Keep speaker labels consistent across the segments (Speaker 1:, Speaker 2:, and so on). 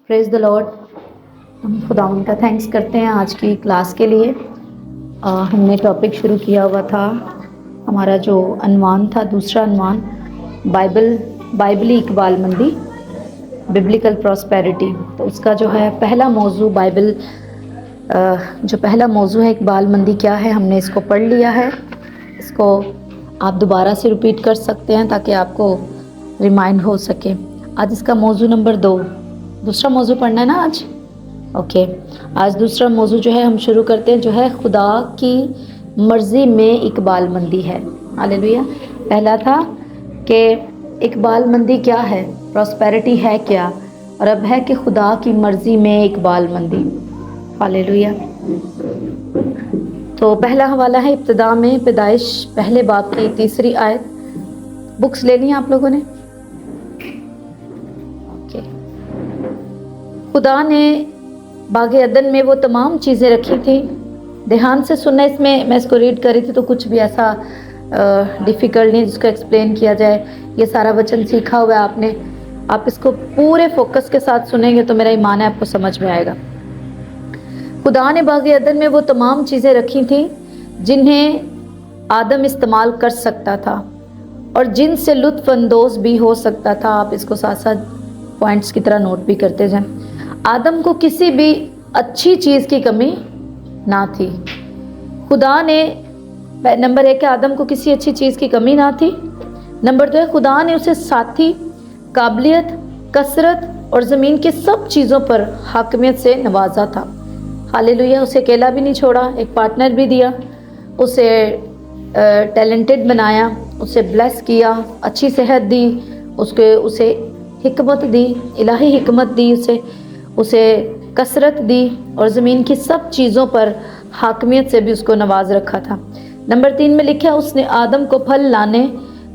Speaker 1: Praise the Lord. हम खुदा उनका थैंक्स करते हैं आज की क्लास के लिए। हमने टॉपिक शुरू किया हुआ था, हमारा जो अनवान था, दूसरा अनवान बाइबली इकबालमंदी, बिब्लिकल प्रॉस्पेरिटी। तो उसका जो है पहला मौजू जो पहला मौजू है इकबालमंदी क्या है, हमने इसको पढ़ लिया है। इसको आप दोबारा से रिपीट कर सकते हैं ताकि आपको रिमाइंड हो सके। आज इसका मौजू नंबर 2, दूसरा मौजू पढ़ना है ना आज। ओके, आज दूसरा मौजू जो है हम शुरू करते हैं, जो है खुदा की मर्ज़ी में इकबालमंदी है। हालेलुया। पहला था कि इकबालमंदी क्या है, प्रॉस्पेरिटी है क्या, और अब है कि खुदा की मर्ज़ी में इकबालमंदी। हालेलुया। तो पहला हवाला है इब्तिदा में पैदाइश पहले बाब की 3री आयत। बुक्स ले ली आप लोगों ने? खुदा ने बाग़े अदन में वो तमाम चीज़ें रखी थी। ध्यान से सुनना, इसमें मैं इसको रीड कर रही थी तो कुछ भी ऐसा डिफ़िकल्ट नहीं जिसको एक्सप्लेन किया जाए। ये सारा वचन सीखा हुआ है आपने, आप इसको पूरे फोकस के साथ सुनेंगे तो मेरा ईमान है आपको समझ में आएगा। खुदा ने बाग़े अदन में वो तमाम चीज़ें रखी थी जिन्हें आदम इस्तेमाल कर सकता था और जिनसे लुत्फ़ अंदोज़ भी हो सकता था। आप इसको साथ साथ पॉइंट्स की तरह नोट भी करते जाएं। आदम को किसी भी अच्छी चीज़ की कमी ना थी। खुदा ने नंबर 1 आदम को किसी अच्छी चीज़ की कमी ना थी। नंबर 2 खुदा ने उसे साथी, काबिलियत, कसरत और ज़मीन की सब चीज़ों पर हाकिमियत से नवाजा था। हालेलुया। उसे अकेला भी नहीं छोड़ा, एक पार्टनर भी दिया, उसे टैलेंटेड बनाया, उसे ब्लेस किया, अच्छी सेहत दी, उसे हिकमत दी, इलाही हिकमत दी, उसे कसरत दी और ज़मीन की सब चीज़ों पर हाकिमियत से भी उसको नवाज रखा था। नंबर 3 में लिखा, उसने आदम को फल लाने,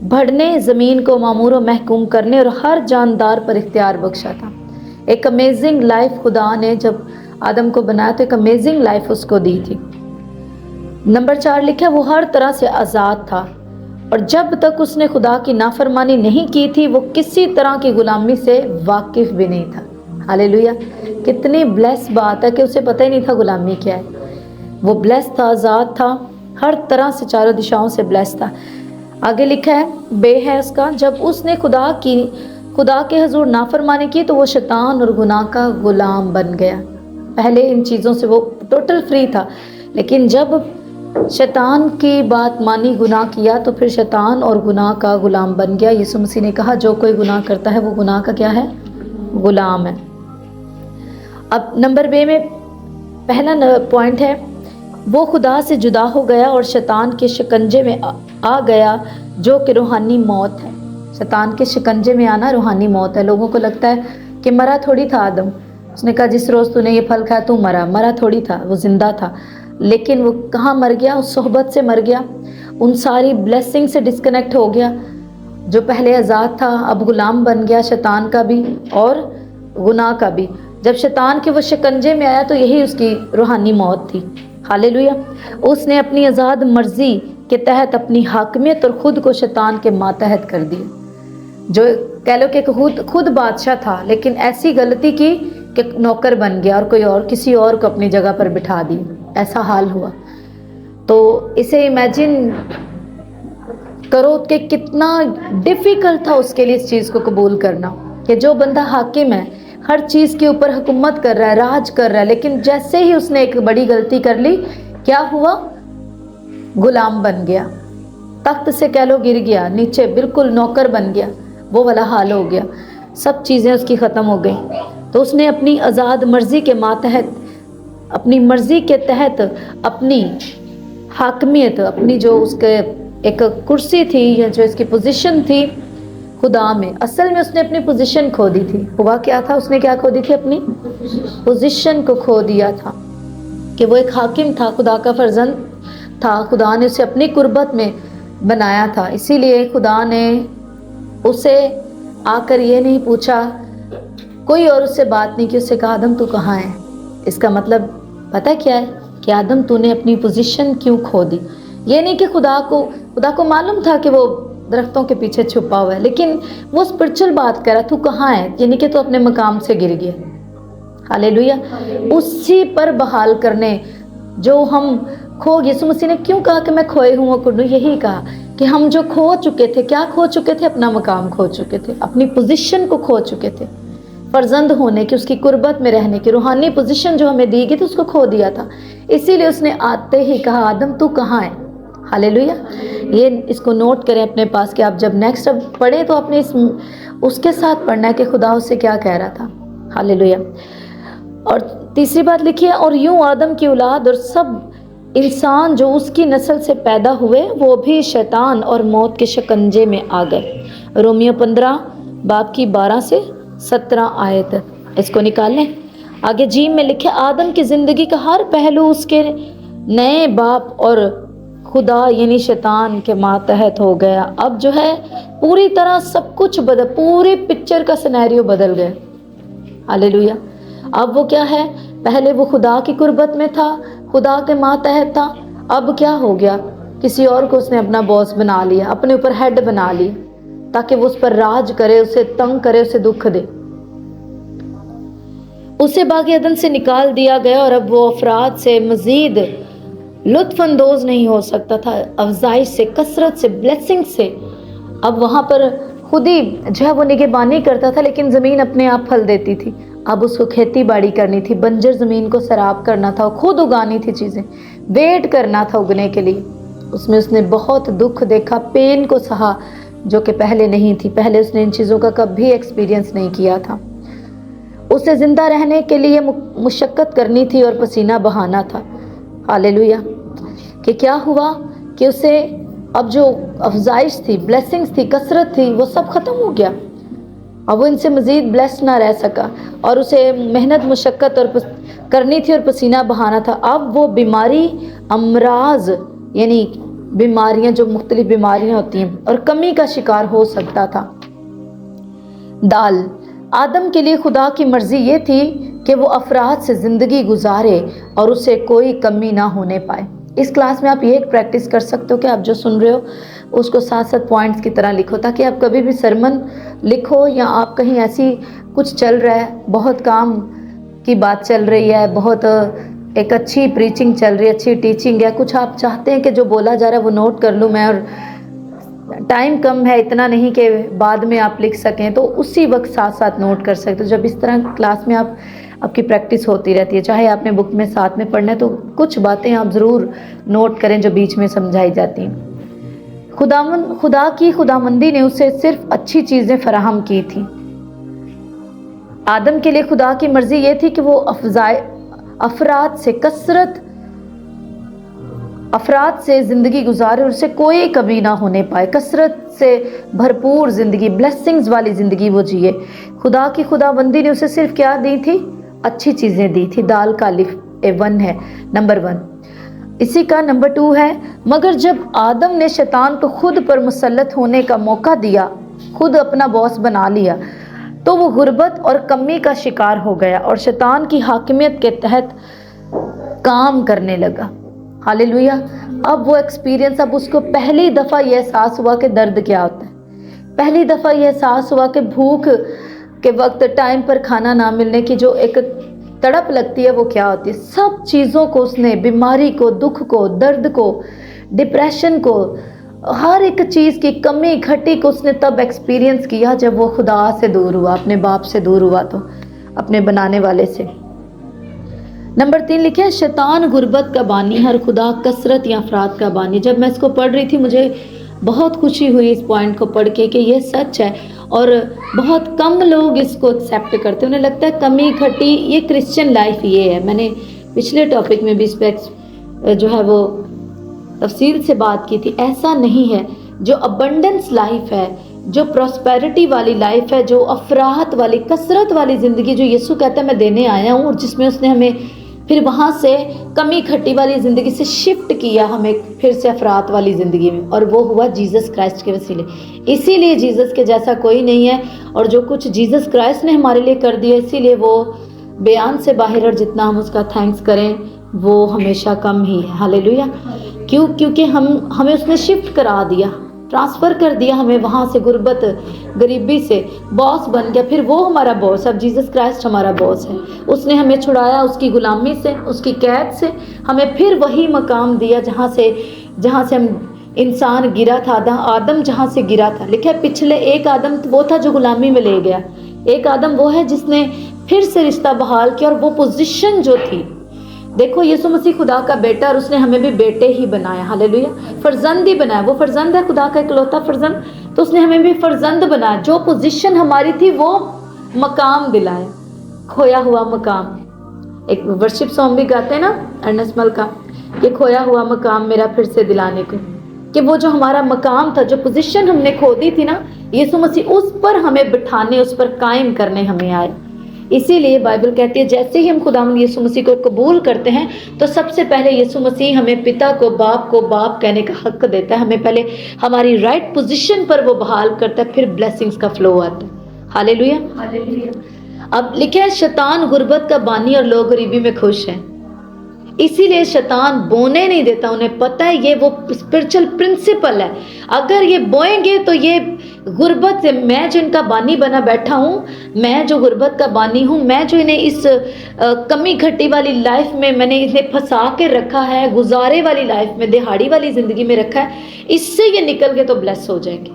Speaker 1: बढ़ने, ज़मीन को मामूर और महकूम करने और हर जानदार पर इख्तियार बख्शा था। एक अमेजिंग लाइफ खुदा ने जब आदम को बनाया तो एक अमेजिंग लाइफ उसको दी थी। नंबर 4 लिखा, वो हर तरह से आज़ाद था और जब तक उसने खुदा की नाफरमानी नहीं की थी वो किसी तरह की गुलामी से वाकिफ भी नहीं था। हालेलुया। कितनी ब्लेस बात है कि उसे पता ही नहीं था गुलामी क्या है। वो ब्लेस था, आज़ाद था, हर तरह से चारों दिशाओं से ब्लेस था। आगे लिखा है, बे है उसका, जब उसने खुदा के हुजूर नाफरमानी की तो वो शैतान और गुनाह का गुलाम बन गया। पहले इन चीज़ों से वो टोटल फ्री था, लेकिन जब शैतान की बात मानी, गुनाह किया, तो फिर शैतान और गुनाह का गुलाम बन गया। यीशु मसीह ने कहा जो कोई गुनाह करता है वो गुनाह का क्या है, गुलाम है। अब नंबर 2 में पहला पॉइंट है, वो खुदा से जुदा हो गया और शैतान के शिकंजे में आ गया जो कि रूहानी मौत है। शैतान के शिकंजे में आना रूहानी मौत है। लोगों को लगता है कि मरा थोड़ी था आदम, उसने कहा जिस रोज़ तूने ये फल खाया तू मरा थोड़ी था, वो ज़िंदा था। लेकिन वो कहाँ मर गया, उस सोहबत से मर गया, उन सारी ब्लेसिंग से डिस्कनेक्ट हो गया। जो पहले आज़ाद था अब गुलाम बन गया, शैतान का भी और गुनाह का भी। जब शैतान के वो शिकंजे में आया तो यही उसकी रूहानी मौत थी। हालेलुया। उसने अपनी आज़ाद मर्जी के तहत अपनी हाकिमियत और ख़ुद को शैतान के मातहत कर दिया। जो कह लो कि खुद बादशाह था, लेकिन ऐसी गलती की कि नौकर बन गया और कोई और किसी और को अपनी जगह पर बिठा दी। ऐसा हाल हुआ। तो इसे इमेजिन करो कि कितना डिफ़िकल्ट था उसके लिए इस चीज़ को कबूल करना कि जो बंदा हाकिम है, हर चीज़ के ऊपर हुकूमत कर रहा है, राज कर रहा है, लेकिन जैसे ही उसने एक बड़ी गलती कर ली, क्या हुआ, गुलाम बन गया, तख्त से कह लो गिर गया नीचे, बिल्कुल नौकर बन गया। वो वाला हाल हो गया, सब चीज़ें उसकी ख़त्म हो गई। तो उसने अपनी आज़ाद मर्ज़ी के मातहत, अपनी मर्ज़ी के तहत अपनी हाकमियत, अपनी जो उसके एक कुर्सी थी या जो इसकी पोजीशन थी खुदा में, असल में उसने अपनी पोजीशन खो दी थी। हुआ क्या था, उसने क्या खो दी थी, अपनी पोजीशन को खो दिया था कि वो एक हाकिम था, खुदा का फर्जंद था। खुदा ने उसे अपनी कुर्बत में बनाया था, इसीलिए खुदा ने उसे आकर ये नहीं पूछा, कोई और उससे बात नहीं की, उससे कहा आदम तू कहाँ है। इसका मतलब पता क्या है कि आदम तूने अपनी पोजीशन क्यों खो दी। ये नहीं कि खुदा को मालूम था कि वो दरख्तों के पीछे छुपा हुआ है, लेकिन वो स्पिरिचुअल बात कर रहा, तू कहाँ है, यानी कि तू अपने मकाम से गिर गया। हालेलुया। उसी पर बहाल करने जो हम खो, यीशु मसीह ने क्यों कहा कि मैं खोए हुआ को ढूंढूं? यही कहा कि हम जो खो चुके थे, क्या खो चुके थे? अपना मकाम खो चुके थे, अपनी पोजीशन को खो चुके थे, फर्जंद होने की, उसकी कुर्बत में रहने की रूहानी पोजीशन जो हमें दी गई थी उसको खो दिया था। इसीलिए उसने आते ही कहा, आदम तू कहाँ है? हालेलुया। ये इसको नोट करें अपने पास कि आप जब नेक्स्ट अब पढ़ें तो अपने इस उसके साथ पढ़ना है कि खुदा उससे क्या कह रहा था। हालेलुया। और तीसरी बात लिखिए, और यूं आदम की औलाद और सब इंसान जो उसकी नस्ल से पैदा हुए वो भी शैतान और मौत के शिकंजे में आ गए। रोमियो 15 बाब की 12 से 17 आयत, इसको निकाल लें। आगे जी में लिखे, आदम की ज़िंदगी का हर पहलू उसके नए बाप और खुदा यानी शैतान के मातहत हो गया। अब जो है पूरी तरह सब कुछ बदल, पूरी पिक्चर का सिनेरियो बदल गया। हालेलुया। अब वो क्या है? पहले वो खुदा की कुर्बत में था, खुदा के मातहत था। अब क्या हो गया? किसी और को उसने अपना बॉस बना लिया, अपने ऊपर हेड बना लिया, ताकि वो उस पर राज करे, उसे तंग करे, उसे दुख दे। उसे बाग़े अदन से निकाल दिया गया और अब वो अफराद से मजीद लुत्फ अंदोज नहीं हो सकता था, अफजाइश से, कसरत से, ब्लेसिंग से। अब वहाँ पर खुद ही जो है वो निगहबानी करता था, लेकिन ज़मीन अपने आप फल देती थी। अब उसको खेती बाड़ी करनी थी, बंजर ज़मीन को सराब करना था, खुद उगानी थी चीज़ें, वेट करना था उगने के लिए। उसमें उसने बहुत दुख देखा, पेन को सहा जो कि पहले नहीं थी। पहले उसने इन चीज़ों का कभी एक्सपीरियंस नहीं किया था। उसे ज़िंदा रहने के लिए मुशक्क़त करनी थी और पसीना बहाना था। हालेलुया। कि क्या हुआ कि उसे अब जो अफजाइश थी, ब्लेसिंग्स थी, कसरत थी, वो सब ख़त्म हो गया। अब वो इनसे मज़ीद ब्लेस्ड ना रह सका और उसे मेहनत मुशक्क़त और करनी थी और पसीना बहाना था। अब वो बीमारी, अमराज यानी बीमारियां, जो मुख्तलिफ बीमारियां होती हैं, और कमी का शिकार हो सकता था। दाल, आदम के लिए खुदा की मर्ज़ी ये थी कि वो अफराद से ज़िंदगी गुजारे और उसे कोई कमी ना होने पाए। इस क्लास में आप ये एक प्रैक्टिस कर सकते हो कि आप जो सुन रहे हो उसको 7-7 पॉइंट्स की तरह लिखो, ताकि आप कभी भी सरमन लिखो या आप कहीं ऐसी कुछ चल रहा है, बहुत काम की बात चल रही है, बहुत एक अच्छी प्रीचिंग चल रही है, अच्छी टीचिंग है, कुछ आप चाहते हैं कि जो बोला जा रहा है वो नोट कर लूँ मैं, और टाइम कम है, इतना नहीं कि बाद में आप लिख सकें, तो उसी वक्त साथ साथ नोट कर सकते हो। जब इस तरह क्लास में आपकी प्रैक्टिस होती रहती है, चाहे आपने बुक में साथ में पढ़ना है, तो कुछ बातें आप ज़रूर नोट करें जो बीच में समझाई जाती हैं। खुदा की खुदामंदी ने उसे सिर्फ अच्छी चीज़ें फराहम की थी। आदम के लिए खुदा की मर्ज़ी ये थी कि वो अफराद से कसरत, अफराद से ज़िंदगी गुजारे और उससे कोई कमी ना होने पाए, कसरत से भरपूर ज़िंदगी, ब्लेसिंग्स वाली ज़िंदगी वो जिए। खुदा की खुदाबंदी ने उसे सिर्फ क्या दी थी? अच्छी चीज़ें दी थी। दाल का अलिफ 1 है, नंबर 1। इसी का नंबर 2 है, मगर जब आदम ने शैतान को खुद पर मुसल्लत होने का मौका दिया, खुद अपना बॉस बना लिया, तो वो गुर्बत और कमी का शिकार हो गया और शैतान की हाकिमियत के तहत काम करने लगा। हालेलुया। अब वो एक्सपीरियंस, अब उसको पहली दफ़ा ये एहसास हुआ कि दर्द क्या होता है। पहली दफ़ा ये एहसास हुआ कि भूख के वक्त टाइम पर खाना ना मिलने की जो एक तड़प लगती है वो क्या होती है। सब चीज़ों को उसने, बीमारी को, दुख को, दर्द को, डिप्रेशन को, हर एक चीज़ की कमी घटी को उसने तब एक्सपीरियंस किया जब वो खुदा से दूर हुआ, अपने बाप से दूर हुआ, तो अपने बनाने वाले से। नंबर 3 लिखे, शैतान गुर्बत का बानी है और खुदा कसरत या अफराद का बानी। जब मैं इसको पढ़ रही थी मुझे बहुत खुशी हुई इस पॉइंट को पढ़ के कि ये सच है और बहुत कम लोग इसको एक्सेप्ट करते हैं। उन्हें लगता है कमी घटी, ये क्रिश्चियन लाइफ ये है। मैंने पिछले टॉपिक में भी इस पर जो है वो तफसील से बात की थी। ऐसा नहीं है। जो अबंडेंस लाइफ है, जो प्रॉस्पेरिटी वाली लाइफ है, जो अफराहत वाली, कसरत वाली ज़िंदगी जो यीशु कहता है मैं देने आया हूँ, और जिसमें उसने हमें फिर वहाँ से कमी खट्टी वाली ज़िंदगी से शिफ्ट किया हमें फिर से अफरात वाली ज़िंदगी में, और वो हुआ जीसस क्राइस्ट के वसीले। इसीलिए जीसस के जैसा कोई नहीं है, और जो कुछ जीसस क्राइस्ट ने हमारे लिए कर दिया इसीलिए वो बयान से बाहर, और जितना हम उसका थैंक्स करें वो हमेशा कम ही है। हालेलुया। क्योंकि हमें उसने शिफ्ट करा दिया ट्रांसफ़र कर दिया हमें वहाँ से, गुर्बत गरीबी से, बॉस बन गया। फिर वो हमारा बॉस, अब जीसस क्राइस्ट हमारा बॉस है। उसने हमें छुड़ाया उसकी गुलामी से, उसकी कैद से, हमें फिर वही मकाम दिया जहाँ से हम इंसान गिरा था, आदम जहाँ से गिरा था। लिखा है पिछले एक आदम तो वो था जो गुलामी में ले गया, एक आदम वो है जिसने फिर से रिश्ता बहाल किया। और वो पोजीशन जो थी, देखो यीशु मसीह खुदा का बेटा और उसने हमें भी बेटे ही बनाया, हालेलुया, फर्जंद ही बनाया। वो फर्जंद है, खुदा का इकलौता फर्जंद, तो उसने हमें भी फर्जंद बनाया। जो पोजीशन हमारी थी वो मकाम दिलाया, खोया हुआ मकाम। एक वर्शिप सॉन्ग भी गाते हैं ना अर्नेस्ट मल का, कि खोया हुआ मकाम मेरा फिर से दिलाने को, कि वो जो हमारा मकाम था, जो पोजीशन हमने खो दी थी ना, यीशु मसीह उस पर हमें बिठाने, उस पर कायम करने हमें आए। इसीलिए बाइबल कहती है जैसे ही हम खुदावंद यीशु मसीह को कबूल करते हैं तो सबसे पहले यीशु मसीह हमें पिता को बाप कहने का हक देता है। हमें पहले हमारी राइट पोजीशन पर वो बहाल करता है, फिर ब्लेसिंग्स का फ्लो आता है। Hallelujah, hallelujah. अब लिखा है शैतान गुर्बत का बानी और लोग गरीबी में खुश हैं, इसीलिए शैतान बोने नहीं देता। उन्हें पता है ये वो स्पिरिचुअल प्रिंसिपल है, अगर ये बोएंगे तो ये गुर्बत से, मैं जो इनका बानी बना बैठा हूँ, मैं जो गुर्बत का बानी हूँ, मैं जो इन्हें इस कमी घटी वाली लाइफ में मैंने इन्हें फंसा के रखा है, गुजारे वाली लाइफ में, दिहाड़ी वाली जिंदगी में रखा है, इससे ये निकल के तो ब्लेस हो जाएंगे।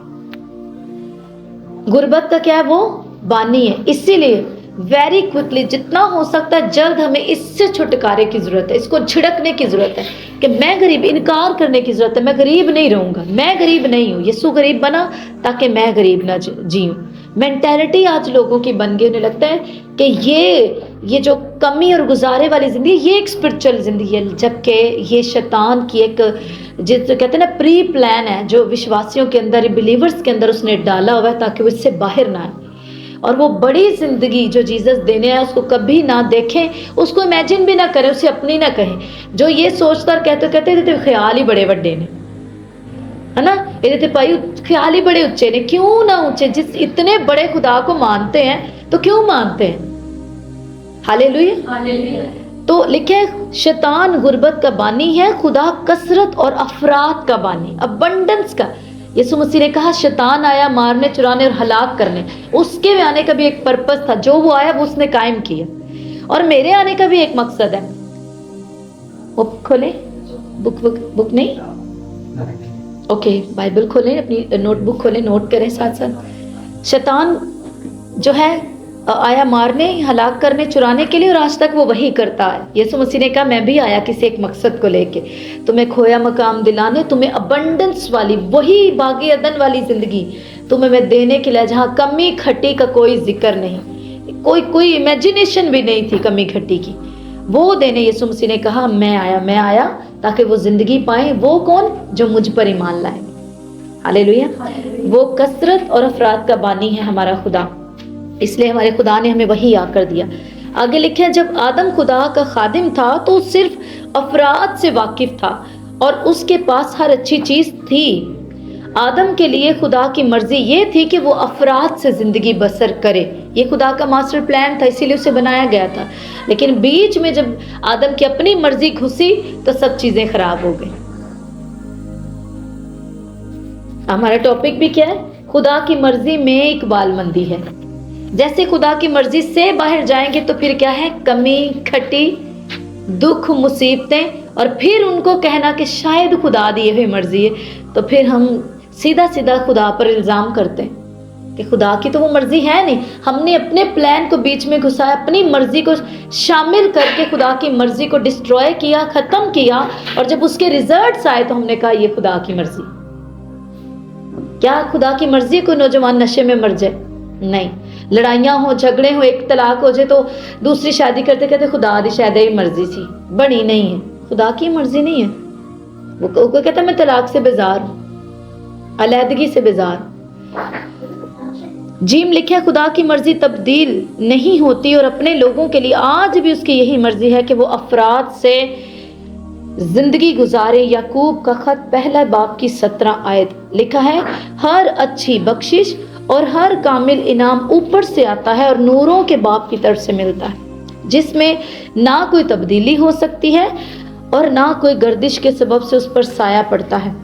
Speaker 1: गुर्बत का क्या है, वो बानी है। इसीलिए वेरी क्विकली, जितना हो सकता है जल्द, हमें इससे छुटकारे की जरूरत है, इसको छिड़कने की जरूरत है कि मैं गरीब, इनकार करने की जरूरत है, मैं गरीब नहीं रहूंगा, मैं गरीब नहीं हूँ। यीशु गरीब बना ताकि मैं गरीब ना जीऊं। मेंटालिटी आज लोगों की बन गई, उन्हें लगता है कि ये जो कमी और गुजारे वाली जिंदगी, ये एक स्पिरिचुअल जिंदगी है, जबकि ये शैतान की एक, जिस कहते हैं ना, प्री प्लान है, जो विश्वासियों के अंदर, बिलीवर्स के अंदर उसने डाला हुआ है ताकि वो इससे बाहर ना आए। और वो बड़ी जिंदगी जो जीसस देने आया उसको कभी ना देखें, उसको इमेजिन भी ना करें, उसे अपनी ना कहें। जो ये सोचता कहते ये तो ख्याल ही बड़े बड़े ने, है ना, ये तो भाई ख्याल ही बड़े ऊंचे ने। क्यों ना ऊंचे, जिस इतने बड़े खुदा को मानते हैं तो क्यों मानते हैं। Hallelujah, hallelujah. तो लिखे शैतान गुर्बत का बानी है, खुदा कसरत और अफरात का बानी, अबंडेंस का। यीशु मसीह ने कहा शैतान आया मारने, चुराने और हलाक करने, उसके आने का भी एक पर्पस था, जो वो आया वो उसने कायम किया। और मेरे आने का भी एक मकसद है। वो खोले बुक नहीं, ओके, बाइबल खोलें, अपनी नोटबुक खोलें, नोट करें साथ साथ। शैतान जो है आया मारने, हलाक करने, चुराने के लिए, और आज तक वो वही करता है। यीशु मसीह ने कहा मैं भी आया किसी एक मकसद को लेके, तुम्हें खोया मकाम दिलाने, तुम्हें अबंडेंस वाली, वही बागी अदन वाली जिंदगी तुम्हें मैं देने के लिए, जहाँ कमी खटी का कोई जिक्र नहीं, कोई इमेजिनेशन भी नहीं थी कमी खटी की, वो देने यीशु मसीह ने कहा मैं आया ताकि वो जिंदगी पाए। वो कौन, जो मुझ पर ईमान लाए। हालेलुया। वो कसरत और अफराद का बानी है हमारा खुदा, इसलिए हमारे खुदा ने हमें वही आकर दिया। आगे लिखे हैं जब आदम खुदा का खादिम था तो सिर्फ अफराद से वाकिफ था और उसके पास हर अच्छी चीज थी। आदम के लिए खुदा की मर्जी ये थी कि वो अफराद से जिंदगी बसर करे, ये खुदा का मास्टर प्लान था, इसीलिए उसे बनाया गया था। लेकिन बीच में जब आदम की अपनी मर्जी घुसी तो सब चीजें खराब हो गई। हमारा टॉपिक भी क्या है, खुदा की मर्जी में इकबालमंदी है। जैसे खुदा की मर्जी से बाहर जाएंगे तो फिर क्या है, कमी खटी, दुख, मुसीबतें, और फिर उनको कहना कि शायद खुदा दी हुई मर्जी है, तो फिर हम सीधा खुदा पर इल्जाम करते हैं कि खुदा की तो वो मर्जी है नहीं। हमने अपने प्लान को बीच में घुसाया, अपनी मर्जी को शामिल करके खुदा की मर्जी को डिस्ट्रॉय किया, खत्म किया, और जब उसके रिजल्ट्स आए तो हमने कहा ये खुदा की मर्जी। क्या खुदा की मर्जी कोई नौजवान नशे में मर जाए? नहीं। लड़ाइयाँ हो, झगड़े हो, एक तलाक हो जाए तो दूसरी शादी करते कहते खुदा दी शायद ही मर्जी सी, बनी नहीं है, खुदा की मर्जी नहीं है। वो कहता मैं तलाक से बेजार हूँ, अलहदगी से बेजार। जीम लिखा खुदा की मर्जी तब्दील नहीं होती और अपने लोगों के लिए आज भी उसकी यही मर्जी है कि वो अफराद से जिंदगी गुजारे। याकूब का खत पहला बाब की 17 आयत लिखा है, हर अच्छी बख्शिश और हर कामिल इनाम ऊपर से आता है और नूरों के बाप की तरफ से मिलता है, जिसमें ना कोई तब्दीली हो सकती है और ना कोई गर्दिश के सबब से उस पर साया पड़ता है।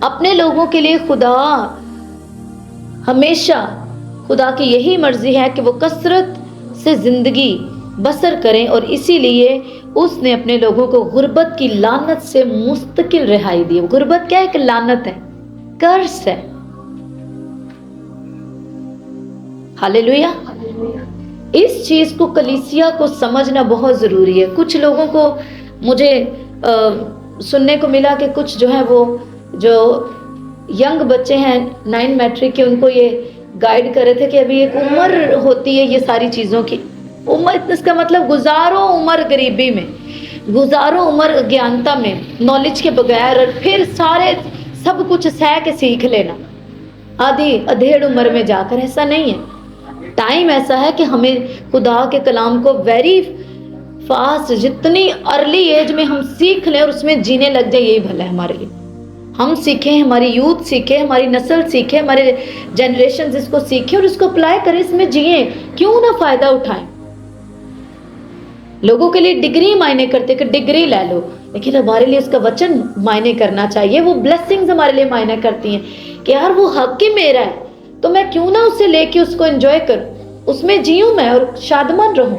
Speaker 1: اپنے لوگوں کے لیے خدا ہمیشہ خدا کی یہی مرضی ہے کہ وہ کثرت سے زندگی بسر کریں، اور اسی لیے اس نے اپنے لوگوں کو غربت کی لعنت سے مستقل رہائی دی۔ غربت کیا ہے؟ ایک لعنت ہے، کرس ہے۔ ہاللیلویا۔ اس چیز کو کلیسیا کو سمجھنا بہت ضروری ہے۔ کچھ لوگوں کو مجھے سننے کو ملا کہ کچھ جو ہے وہ جو ینگ بچے ہیں 9 میٹرک کے، ان کو یہ گائیڈ کر رہے تھے کہ ابھی ایک عمر ہوتی ہے یہ ساری چیزوں کی عمر، اس کا مطلب گزارو عمر غریبی میں، گزارو عمر اگیانتا میں، نالج کے بغیر، اور پھر سارے سب کچھ سہ کے سیکھ لینا آدھی ادھیڑ عمر میں جا کر۔ ایسا نہیں ہے، ٹائم ایسا ہے کہ ہمیں خدا کے کلام کو ویری فاسٹ، جتنی ارلی ایج میں ہم سیکھ لیں اور اس میں جینے لگ جائیں، یہی بھلا ہے ہمارے لیے۔ ہم سیکھیں، ہماری یوتھ سیکھے، ہماری نسل سیکھے، ہمارے جنریشن اس کو سیکھے اور اس کو اپلائی کریں، اس میں جئیں، کیوں نہ فائدہ اٹھائیں۔ لوگوں کے لیے ڈگری معنی کرتے کہ ڈگری لے لو، لیکن ہمارے لیے اس کا وچن معنی کرنا چاہیے۔ وہ بلیسنگز ہمارے لیے معنی کرتی ہیں کہ یار وہ حق ہی میرا ہے، تو میں کیوں نہ اسے لے کے اس کو انجوائے کروں، اس میں جیوں میں اور شادمان رہوں۔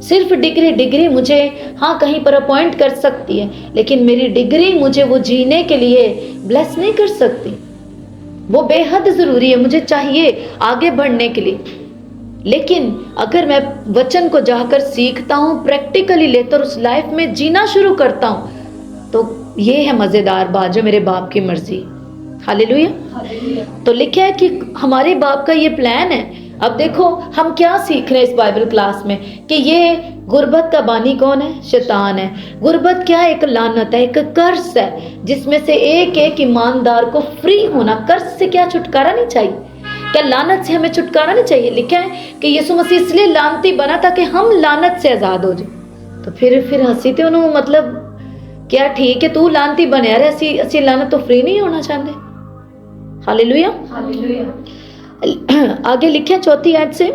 Speaker 1: صرف ڈگری مجھے ہاں کہیں پر اپوائنٹ کر سکتی ہے، لیکن میری ڈگری مجھے وہ جینے کے لیے بلیس نہیں کر سکتی۔ وہ بے حد ضروری ہے، مجھے چاہیے آگے بڑھنے کے لیے، لیکن اگر میں وچن کو جا کر سیکھتا ہوں، پریکٹیکلی لیتا اور اس لائف میں جینا شروع کرتا ہوں، تو یہ ہے مزیدار بات جو میرے باپ کی مرضی۔ ہاللیلویا۔ تو لکھا ہے کہ ہمارے باپ کا یہ پلان ہے۔ اب دیکھو ہم کیا سیکھ رہے ہیں اس بائبل کلاس میں کہ یہ غربت کا بانی کون ہے؟ شیطان ہے۔ غربت کیا ہے؟ ایک لعنت ہے، ایک کرس ہے، جس میں سے ایک ایماندار کو فری ہونا۔ کرس سے کیا چھٹکارا نہیں چاہیے؟ کیا لعنت سے ہمیں چھٹکارا نہیں چاہیے؟ لکھا ہے کہ یسوع مسیح اس لیے لعنتی بنا تاکہ ہم لعنت سے آزاد ہو جائیں۔ تو پھر ہنسی تھے انہوں، مطلب کیا ٹھیک ہے تو لعنتی بنے، ارے اسی لعنت تو فری نہیں ہونا چاہتے۔ ہاللیلویا۔ آگے لکھے 4 آیت سے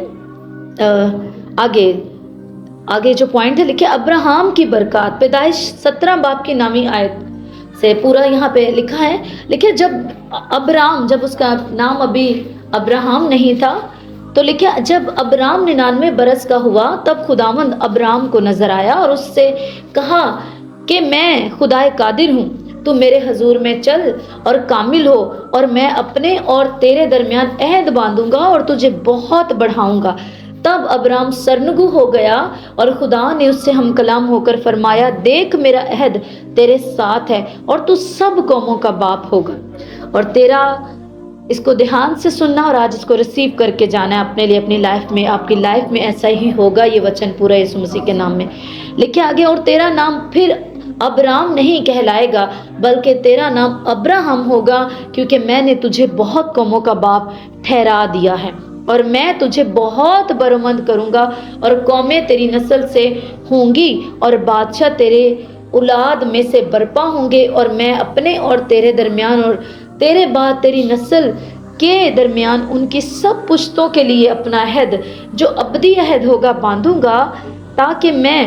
Speaker 1: آگے جو پوائنٹ ہے لکھے ابراہم کی برکات، پیدائش 17 باب کی نامی آیت سے پورا یہاں پہ لکھا ہے۔ لکھے جب ابرام، جب اس کا نام ابھی ابراہم نہیں تھا، تو لکھے جب ابرام 99 برس کا ہوا تب خداوند ابرام کو نظر آیا اور اس سے کہا کہ میں خدائے قادر ہوں، تو میرے حضور میں چل اور کامل ہو، اور میں اپنے اور تیرے درمیان عہد باندھوں گا اور تجھے بہت بڑھاؤں گا۔ تب ابرام سرنگو ہو گیا اور خدا نے اس سے ہم کلام ہو کر فرمایا، دیکھ میرا عہد تیرے ساتھ ہے اور تو سب قوموں کا باپ ہوگا۔ اور تیرا اس کو دھیان سے سننا اور آج اس کو ریسیو کر کے جانا ہے اپنے لیے، اپنی لائف میں، آپ کی لائف میں ایسا ہی ہوگا۔ یہ وچن پورا یسوع مسیح کے نام میں لکھے آگے، اور تیرا نام پھر ابرام نہیں کہلائے گا بلکہ تیرا نام ابراہم ہوگا، کیونکہ میں نے تجھے بہت قوموں کا باپ ٹھہرا دیا ہے، اور میں تجھے بہت برومند کروں گا، اور قومیں تیری نسل سے ہوں گی اور بادشاہ تیرے اولاد میں سے برپا ہوں گے، اور میں اپنے اور تیرے درمیان اور تیرے بعد تیری نسل کے درمیان ان کی سب پشتوں کے لیے اپنا عہد جو ابدی عہد ہوگا باندھوں گا، تاکہ میں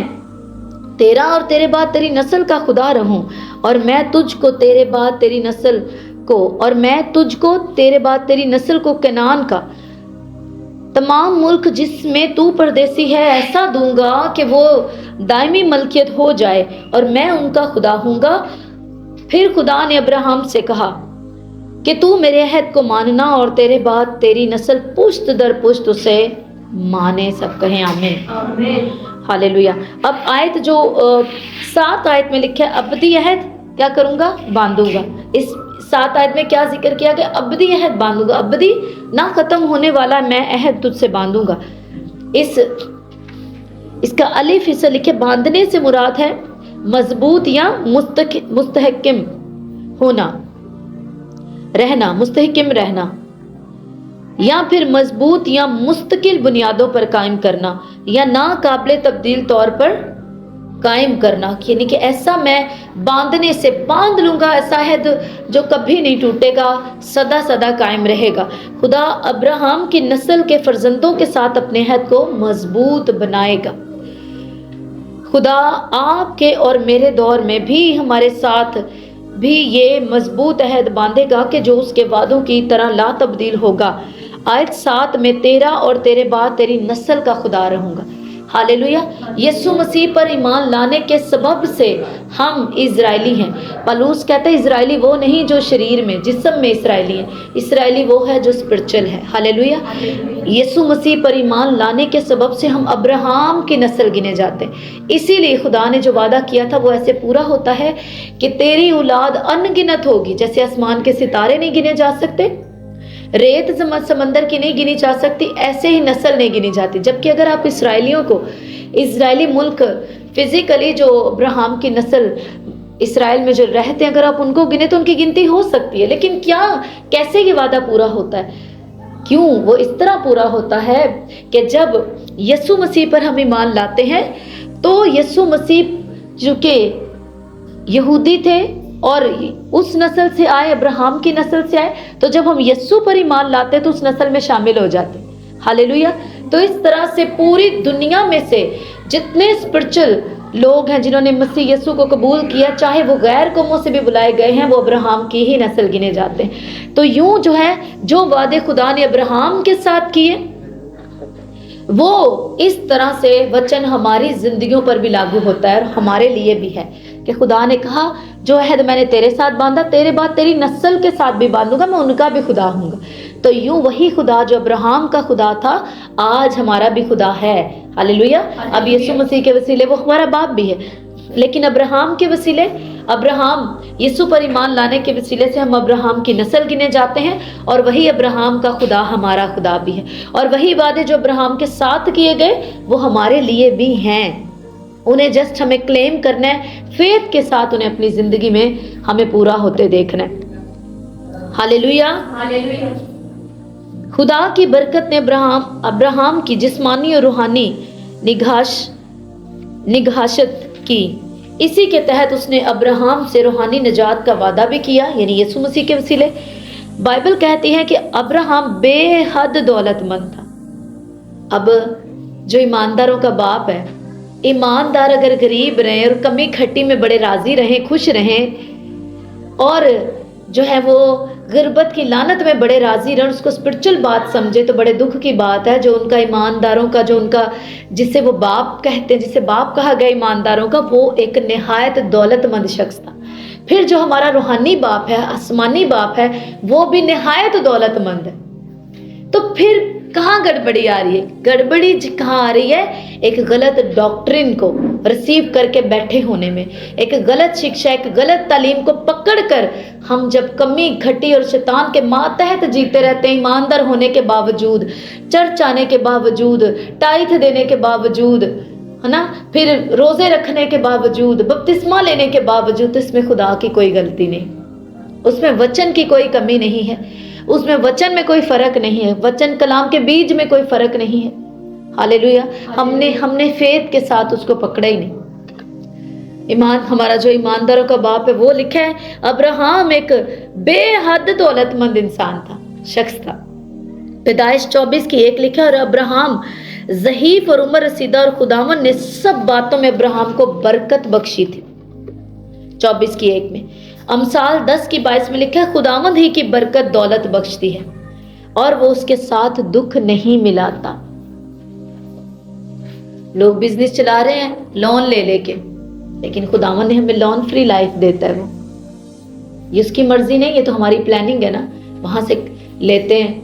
Speaker 1: تیرا اور تیرے بعد تیری نسل کا خدا رہوں، اور میں تجھ کو تیرے بعد تیری نسل کو، اور میں تجھ کو تیرے بعد تیری نسل کو کنعان کا تمام ملک جس میں تو پردیسی ہے ایسا دوں گا کہ وہ دائمی ملکیت ہو جائے، اور میں ان کا خدا ہوں گا۔ پھر خدا نے ابراہم سے کہا کہ تو میرے عہد کو ماننا اور تیرے بعد تیری نسل پشت در پشت اسے مانے۔ سب کہیں آمین۔ ہاللیلویا۔ اب آیت جو 7 آیت میں لکھا ہے ابدی عہد کیا کروں گا؟ باندھوں گا۔ اس 7 آیت میں کیا ذکر کیا گیا؟ ابدی عہد باندھوں گا، ابدی نہ ختم ہونے والا میں عہد تجھ سے باندھوں گا۔ اس کا الف حصہ لکھے، باندھنے سے مراد ہے مضبوط یا مستحکم ہونا، رہنا، مستحکم رہنا، یا پھر مضبوط یا مستقل بنیادوں پر قائم کرنا، یا ناقابل تبدیل طور پر قائم کرنا، یعنی کہ ایسا میں باندھنے سے باندھ لوں گا، ایسا عہد جو کبھی نہیں ٹوٹے گا، سدا سدا قائم رہے گا۔ خدا ابراہم کی نسل کے فرزندوں کے ساتھ اپنے عہد کو مضبوط بنائے گا۔ خدا آپ کے اور میرے دور میں بھی ہمارے ساتھ بھی یہ مضبوط عہد باندھے گا کہ جو اس کے وعدوں کی طرح لا تبدیل ہوگا۔ آیت 7 میں تیرا اور تیرے بعد تیری نسل کا خدا رہوں گا۔ ہاللیلویہ۔ یسوع مسیح پر ایمان لانے کے سبب سے ہم اسرائیلی ہیں۔ پالوس کہتا ہے اسرائیلی وہ نہیں جو شریر میں جسم میں اسرائیلی ہیں، اسرائیلی وہ ہے جو اسپرچل ہے۔ ہاللیلویہ۔ یسوع مسیح پر ایمان لانے کے سبب سے ہم ابراہام کی نسل گنے جاتے ہیں۔ اسی لیے خدا نے جو وعدہ کیا تھا وہ ایسے پورا ہوتا ہے کہ تیری اولاد ان گنت ہوگی، جیسے آسمان کے ستارے نہیں گنے جا سکتے، ریت سمندر کی نہیں گنی جا سکتی، ایسے ہی نسل نہیں گنی جاتی۔ جبکہ اگر آپ اسرائیلیوں کو، اسرائیلی ملک فزیکلی جو ابراہام کی نسل اسرائیل میں جو رہتے ہیں، اگر آپ ان کو گنے تو ان کی گنتی ہو سکتی ہے، لیکن کیسے یہ وعدہ پورا ہوتا ہے؟ کیوں وہ اس طرح پورا ہوتا ہے کہ جب یسوع مسیح پر ہم ایمان لاتے ہیں تو یسوع مسیح جو کہ یہودی تھے اور اس نسل سے آئے، ابراہام کی نسل سے آئے، تو جب ہم یسوع پر ایمان لاتے تو اس نسل میں شامل ہو جاتے۔ ہاللیلویہ۔ تو اس طرح سے پوری دنیا میں سے جتنے اسپرچل لوگ ہیں جنہوں نے مسیح یسوع کو قبول کیا، چاہے وہ غیر قوموں سے بھی بلائے گئے ہیں، وہ ابراہام کی ہی نسل گنے جاتے ہیں۔ تو یوں جو ہے جو وعدے خدا نے ابراہام کے ساتھ کیے وہ اس طرح سے وچن ہماری زندگیوں پر بھی لاگو ہوتا ہے اور ہمارے لیے بھی ہے کہ خدا نے کہا جو عہد میں نے تیرے ساتھ باندھا تیرے بعد تیری نسل کے ساتھ بھی باندھوں گا، میں ان کا بھی خدا ہوں گا۔ تو یوں وہی خدا جو ابراہام کا خدا تھا آج ہمارا بھی خدا ہے۔ ہاللیلویہ۔ اب یسوع مسیح کے وسیلے وہ ہمارا باپ بھی ہے، لیکن ابراہام کے وسیلے، ابراہام یسوع پر ایمان لانے کے وسیلے سے ہم ابراہام کی نسل گنے جاتے ہیں، اور وہی ابراہام کا خدا ہمارا خدا بھی ہے، اور وہی وعدے جو ابراہام کے ساتھ کیے گئے وہ ہمارے لیے بھی ہیں۔ انہیں جسٹ ہمیں کلیم کرنا ہے، فیتھ کے ساتھ انہیں اپنی زندگی میں ہمیں پورا ہوتے دیکھنا ہے۔ ہاللیلویہ۔ خدا کی برکت نے ابراہام کی جسمانی اور روحانی نگہاشت کی، اسی کے تحت اس نے ابراہام سے روحانی نجات کا وعدہ بھی کیا، یعنی یسوع مسیح کے وسیلے۔ بائبل کہتی ہے کہ ابراہام بے حد دولت مند تھا۔ اب جو ایمانداروں کا باپ ہے، ایماندار اگر غریب رہیں اور کمی کھٹی میں بڑے راضی رہیں، خوش رہیں، اور جو ہے وہ غربت کی لعنت میں بڑے راضی رہیں، اس کو اسپرچل بات سمجھے تو بڑے دکھ کی بات ہے۔ جو ان کا ایمانداروں کا، جو ان کا جسے وہ باپ کہتے ہیں، جسے باپ کہا گیا ایمانداروں کا، وہ ایک نہایت دولت مند شخص تھا۔ پھر جو ہمارا روحانی باپ ہے، آسمانی باپ ہے، وہ بھی نہایت دولت مند ہے۔ تو پھر کہاں گڑبڑی آ رہی ہے؟ گڑبڑی کہاں آ رہی ہے؟ ایک غلط ڈاکٹرن کو ریسیو کر کے بیٹھے ہونے میں، ایک غلط شکشا، ایک غلط تعلیم کو پکڑ کر ہم جب کمی گھٹی اور شیطان کے ماتحت جیتے رہتے ہیں، ایماندار ہونے کے باوجود، چرچ آنے کے باوجود، ٹائتھ دینے کے باوجود، ہے نا، پھر روزے رکھنے کے باوجود، بپتسمہ لینے کے باوجود، تو اس میں خدا کی کوئی غلطی نہیں، اس میں وچن کی کوئی کمی نہیں ہے، اس میں وچن میں کوئی فرق نہیں ہے، وچن کلام کے بیج میں کوئی فرق نہیں ہے۔ ہاللیلویہ۔ ہم نے فیتھ کے ساتھ اس کو پکڑا ہی نہیں۔ ایمان، ہمارا جو ایمانداروں کا باپ ہے، وہ لکھا ہے ابراہام ایک بے حد دولت مند انسان تھا، شخص تھا۔ پیدائش 24:1 لکھا ہے، اور ابراہام ضعیف اور عمر رسیدہ، اور خداوند نے سب باتوں میں ابراہام کو برکت بخشی تھی۔ 24:1 میں۔ امثال 10:22 میں لکھا ہے، خداوند ہی کی برکت دولت بخشتی ہے اور وہ اس کے ساتھ دکھ نہیں ملاتا۔ لوگ بزنس چلا رہے ہیں لون لے لے کے، لیکن خداوند نے ہمیں لون فری لائف دیتا ہے، وہ یہ اس کی مرضی نہیں، یہ تو ہماری پلاننگ ہے نا، وہاں سے لیتے ہیں۔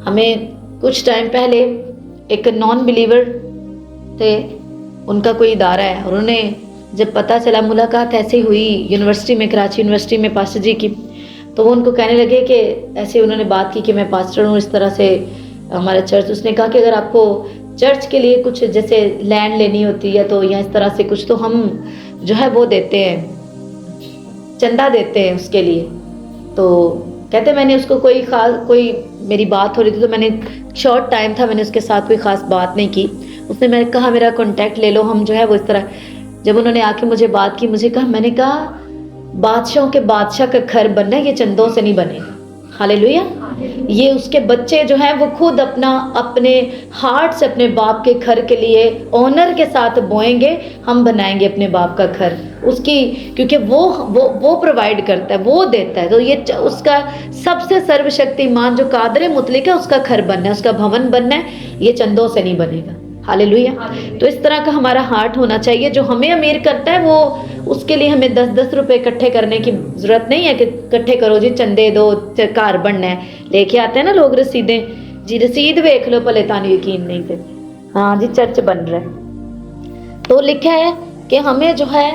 Speaker 1: ہمیں کچھ ٹائم پہلے ایک نان بلیور تھے، ان کا کوئی ادارہ ہے، اور انہوں نے جب پتہ چلا، ملاقات ایسے ہوئی یونیورسٹی میں، کراچی یونیورسٹی میں پاسٹر جی کی، تو وہ ان کو کہنے لگے کہ ایسے انہوں نے بات کی کہ میں پاسٹر ہوں، اس طرح سے ہمارا چرچ، اس نے کہا کہ اگر آپ کو چرچ کے لیے کچھ جیسے لینڈ لینی ہوتی ہے تو یا اس طرح سے کچھ، تو ہم جو ہے وہ دیتے ہیں، چندہ دیتے ہیں اس کے لیے۔ تو کہتے میں نے اس کو کوئی میری بات ہو رہی تھی تو میں نے شارٹ ٹائم تھا، میں نے اس کے ساتھ کوئی خاص بات نہیں کی۔ اس نے میں نے کہا میرا کانٹیکٹ لے لو، ہم جو ہے وہ اس طرح، جب انہوں نے آ کے مجھے بات کی، میں نے کہا بادشاہوں کے بادشاہ کا گھر بننا ہے، یہ چندوں سے نہیں بنے گا۔ हालेलुया। ये उसके बच्चे जो हैं वो खुद अपने हार्ट से अपने बाप के घर के लिए ऑनर के साथ बोएंगे, हम बनाएंगे अपने बाप का घर उसकी, क्योंकि वो प्रोवाइड करता है, वो देता है। तो ये उसका सबसे सर्वशक्तिमान जो कादर मुतलिक है उसका घर बनना है, उसका भवन बनना है, ये चंदों से नहीं बनेगा। हालेलुया। तो इस तरह का हमारा हार्ट होना चाहिए। जो हमें अमीर करता है वो, उसके लिए हमें 10-10 रुपए इकट्ठे करने की जरूरत नहीं है कि इकट्ठे करो जी, चंदे दो, घर बनना है, लेके आते हैं ना लोग रसीदें जी, रसीद देख लो भले तानी यकीन नहीं थे, हाँ जी चर्च बन रहा है। तो लिखा है कि हमें जो है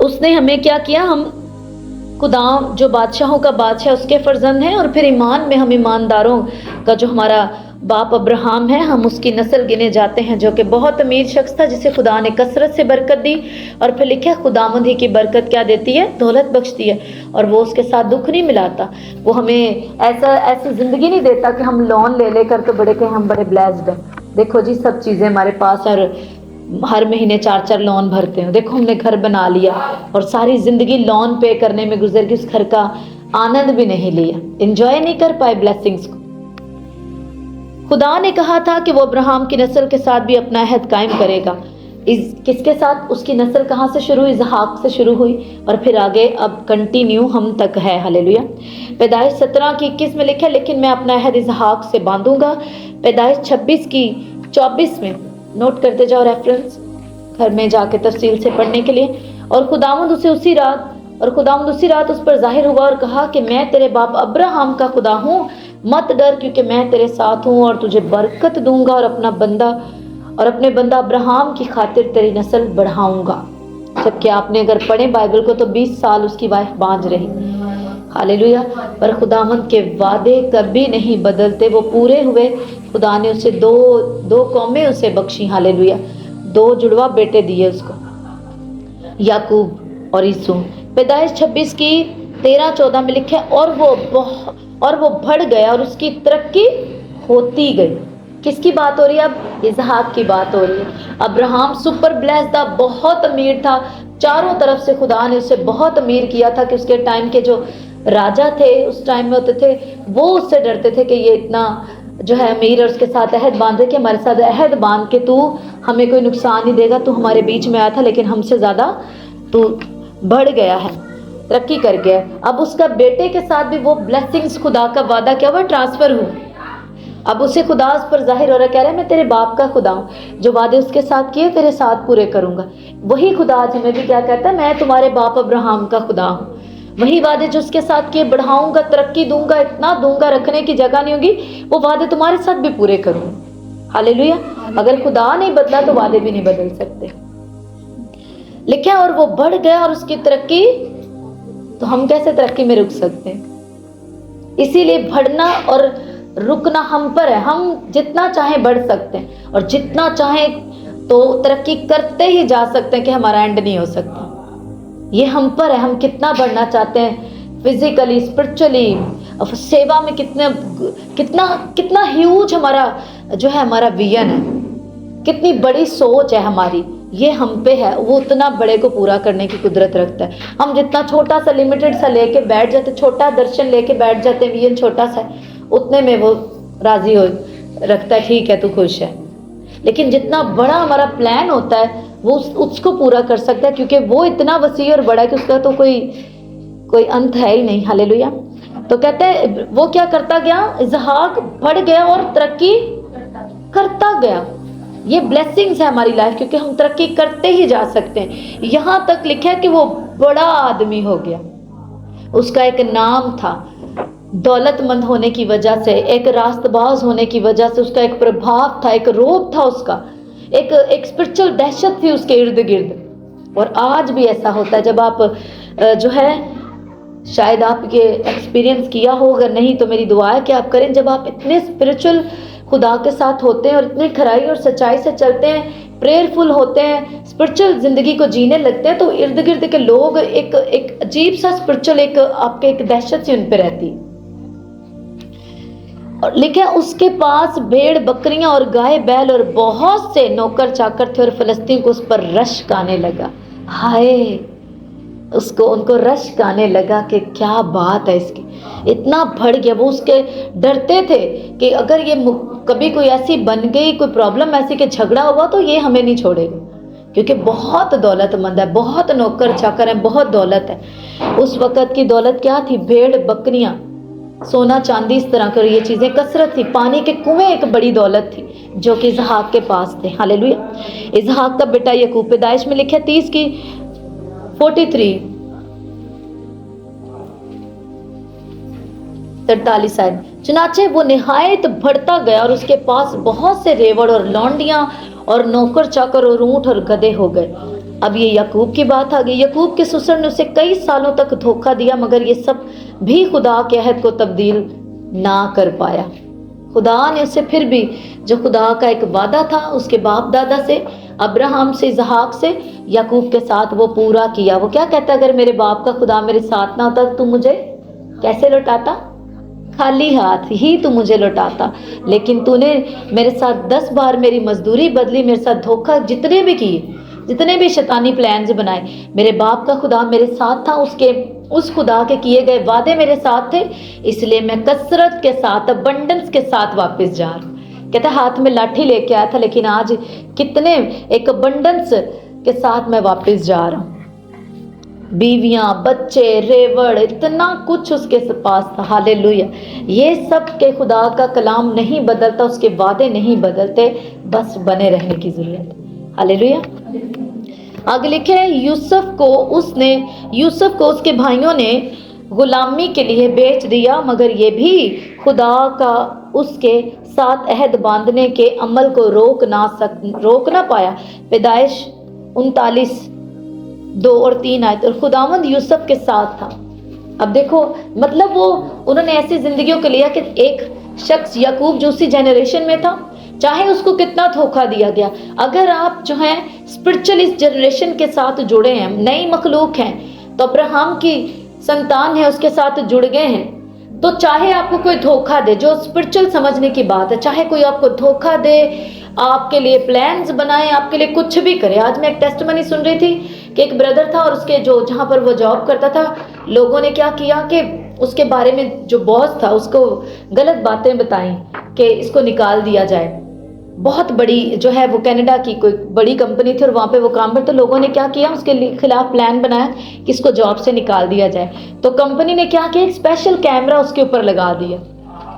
Speaker 1: उसने हमें क्या किया, हम खुदा जो बादशाहों का बादशाह उसके फर्जंद हैं, और फिर ईमान में हम ईमानदारों का जो हमारा बाप अब्राहम है, हम उसकी नस्ल गिने जाते हैं, जो कि बहुत अमीर शख्स था जिसे खुदा ने कसरत से बरकत दी। और फिर लिखा खुदावंद ही की बरकत क्या देती है, दौलत बख्शती है, और वो उसके साथ दुख नहीं मिलाता। वो हमें ऐसी ज़िंदगी नहीं देता कि हम लोन ले कर के बड़े कहें हम बड़े ब्लेस्ड हैं। देखो जी सब चीज़ें हमारे पास, और हर महीने 4-4 लोन भरते हैं। देखो हमने घर बना लिया और सारी ज़िंदगी लोन पे करने में गुजर गई, उस घर का आनंद भी नहीं लिया, एंजॉय नहीं कर पाए ब्लेसिंग्स को। खुदा ने कहा था कि वो अब्राहम की नस्ल के साथ भी अपना अहद कायम करेगा। किसके साथ? उसकी नस्ल कहाँ से शुरू हुई? इसहाक से शुरू हुई, और फिर आगे अब कंटिन्यू हम तक है। हालेलुया। पैदाइश 17 की 21 में लिखा, लेकिन मैं अपना अहद इसहाक से बांधूंगा। पैदाइश 26 की 24 में, नोट करते जाओ रेफरेंस घर में जाके तफसील से पढ़ने के लिए। और खुदावंद उसी रात उस पर जाहिर हुआ और कहा कि मैं तेरे बाप अब्राहम का खुदा हूँ, मत डर, क्योंकि मैं तेरे साथ हूँ और तुझे बरकत दूंगा, और अपने बंदा अब्राहम की खातिर तेरी नस्ल बढ़ाऊंगा। जबकि आपने अगर पढ़े बाइबल को तो 20 साल उसकी वाइफ बांझ रही। हालेलुया। पर खुदावंद के वादे कभी नहीं बदलते, वो पूरे हुए। खुदा ने उसे दो कौमें उसे बख्शी। हालेलुया। 2 जुड़वा बेटे दिए उसको, याकूब और ईसू। पैदाइश 26 की 13-14 में लिखे, और वो बढ़ गया और उसकी तरक्की होती गई। किसकी बात हो रही है? अब इसहाक की बात हो रही है। अब्राहम सुपर ब्लेस्ड था, बहुत अमीर था, चारों तरफ से खुदा ने उसे बहुत अमीर किया था कि उसके टाइम के जो राजा थे उस टाइम में होते थे, वो उससे डरते थे कि ये इतना जो है अमीर, और उसके साथ अहद बांधे कि हमारे साथ अहद बांध के तू हमें कोई नुकसान नहीं देगा, तू हमारे बीच में आया था लेकिन हमसे ज़्यादा तू बढ़ गया है, तरक्की कर गया। अब उसका बेटे के साथ भी वो ब्लेसिंग्स, खुदा का वादा क्या हुआ, ट्रांसफर हुआ। अब उसे खुदा उस पर जाहिर हो रहा, कह रहा है मैं तेरे बाप का खुदा हूँ, जो वादे उसके साथ किए तेरे साथ पूरे करूंगा। वही खुदा आज हमें भी क्या कहता है, मैं तुम्हारे बाप अब्राहम का खुदा हूँ। वही वादे जो उसके साथ किए, बढ़ाऊंगा, तरक्की दूंगा, इतना दूंगा रखने की जगह नहीं होगी, वो वादे तुम्हारे साथ भी पूरे करूंगा। हालेलुया। अगर खुदा नहीं बदला तो वादे भी नहीं बदल सकते। लिखा और वो बढ़ गया और उसकी तरक्की, तो हम कैसे तरक्की में रुक सकते हैं? इसीलिए बढ़ना और रुकना हम पर है। हम जितना चाहे बढ़ सकते हैं और जितना चाहे तो तरक्की करते ही जा सकते हैं कि हमारा एंड नहीं हो सकता। ये हम पर है, हम कितना बढ़ना चाहते हैं फिजिकली, स्पिरिचुअली, सेवा में कितना ह्यूज हमारा जो है हमारा विजन है, कितनी बड़ी सोच है हमारी, ये हम पे है। वो उतना बड़े को पूरा करने की कुदरत रखता है। हम जितना छोटा सा लिमिटेड सा लेके बैठ जाते, छोटा दर्शन लेके बैठ जाते, विजन छोटा सा, उतने में वो राजी हो रखता है, ठीक है तू खुश है। लेकिन जितना बड़ा हमारा प्लान होता है वो उसको पूरा कर सकता है, क्योंकि वो इतना वसी और बड़ा है कि उसका तो कोई अंत है ही नहीं। हालेलुया। तो कहते हैं वो क्या करता गया, इसहाक बढ़ गया और तरक्की करता गया। ये ब्लेसिंग्स है हमारी लाइफ, क्योंकि हम तरक्की करते ही जा सकते हैं। यहाँ तक लिखा है कि वो बड़ा आदमी हो गया। उसका एक नाम था, दौलतमंद होने की वजह से, एक रास्तबाज होने की वजह से, उसका एक प्रभाव था, एक रोब था उसका, एक स्पिरिचुअल दहशत थी उसके इर्द गिर्द। और आज भी ऐसा होता है। जब आप जो है, शायद आप ये एक्सपीरियंस किया हो, अगर नहीं तो मेरी दुआ है कि आप करें। जब आप इतने स्पिरिचुअल खुदा के साथ होते हैं और इतनी खराई और सच्चाई से चलते हैं, प्रेयरफुल होते हैं, स्पिरिचुअल जिंदगी को जीने लगते हैं, तो इर्द गिर्द के लोग एक अजीब सा स्पिरिचुअल आपके एक दहशत सी उन पर रहती है। और लिखा उसके पास भेड़ बकरियां और गाय बैल और बहुत से नौकर चाकर थे, और फलस्तीन को उस पर रश्क आने लगा। हाय, उसको उनको रश्क आने लगा कि क्या बात है इसकी, इतना बढ़ गया। वो उसके डरते थे कि अगर ये कभी कोई ऐसी बन गई, कोई प्रॉब्लम ऐसी कि झगड़ा हुआ तो ये हमें नहीं छोड़ेगा, क्योंकि बहुत दौलतमंद है, बहुत नौकर चाकर है, बहुत दौलत है। उस वक़्त की दौलत क्या थी? भेड़ बकरियां, सोना चांदी, इस तरह की ये चीज़ें कसरत थी। पानी के कुएं एक बड़ी दौलत थी जो कि इसहाक के पास थे। हालेलुया। इसहाक का बेटा याकूब, पैदाइश में लिखे 30 की 43 43 आयत। चुनाचे वो निहायत बढ़ता गया और उसके पास बहुत से रेवड़ और लौंडियां और नौकर चाकर और ऊंट और गधे हो गए। अब ये याकूब की बात आ गई। याकूब के ससुर ने उसे कई सालों तक धोखा दिया, मगर ये सब भी खुदा के अहद को तब्दील ना कर पाया। खुदा ने उसे फिर भी जो खुदा का एक वादा था उसके बाप दादा से, अब्राहम से, इसहाक से, याकूब के साथ वो पूरा किया। वो क्या कहता, अगर मेरे बाप का खुदा मेरे साथ ना होता तो तू मुझे कैसे लौटाता? खाली हाथ ही तू मुझे लौटाता। लेकिन तूने मेरे साथ 10 बार मेरी मजदूरी बदली, मेरे साथ धोखा जितने भी किए, जितने भी शैतानी प्लान्स बनाए, मेरे बाप का खुदा मेरे साथ था, उस खुदा के किए गए वादे मेरे साथ थे, इसलिए मैं कसरत के साथ, अबंडेंस के साथ वापस जा रहा हूँ। कहता हाथ में लाठी लेके आया था, लेकिन आज कितने एक अबंडेंस के साथ मैं वापस जा रहा हूँ। बीवियां, बच्चे, रेवड़, इतना कुछ उसके पास था। हालेलुया। ये सब के खुदा का कलाम नहीं बदलता, उसके वादे नहीं बदलते, बस बने रहने की जरूरत है। हालेलुया। आगे लिखे है, यूसुफ को उसके भाइयों ने गुलामी के लिए बेच दिया, मगर ये भी खुदा का उसके साथ अहद बांधने के अमल को रोक ना पाया। पैदाइश 39 2 और 3 आयत। और खुदावंद यूसुफ के साथ था। अब देखो, मतलब वो उन्होंने ऐसी जिंदगियों को लिया कि एक शख्स याकूब जो उसी जनरेशन में था, चाहे उसको कितना धोखा दिया गया, अगर आप जो है स्पिरिचुअल इस जनरेशन के साथ जुड़े हैं, नई मखलूक हैं, तो अब्राहम की संतान है, उसके साथ जुड़ गए हैं, तो चाहे आपको कोई धोखा दे, जो स्पिरिचुअल समझने की बात है, चाहे कोई आपको धोखा दे, आपके लिए प्लान्स बनाए, आपके लिए कुछ भी करे। आज मैं एक टेस्टिमनी सुन रही थी कि एक ब्रदर था और उसके जो जहाँ पर वो जॉब करता था, लोगों ने क्या किया कि उसके बारे में जो बॉस था उसको गलत बातें बताई कि इसको निकाल दिया जाए। बहुत बड़ी जो है वो कनाडा की कोई बड़ी कंपनी थी और वहाँ पे वो काम करते, तो लोगों ने क्या किया, उसके खिलाफ प्लान बनाया कि इसको जॉब से निकाल दिया जाए। तो कंपनी ने क्या किया, एक स्पेशल कैमरा उसके ऊपर लगा दिया,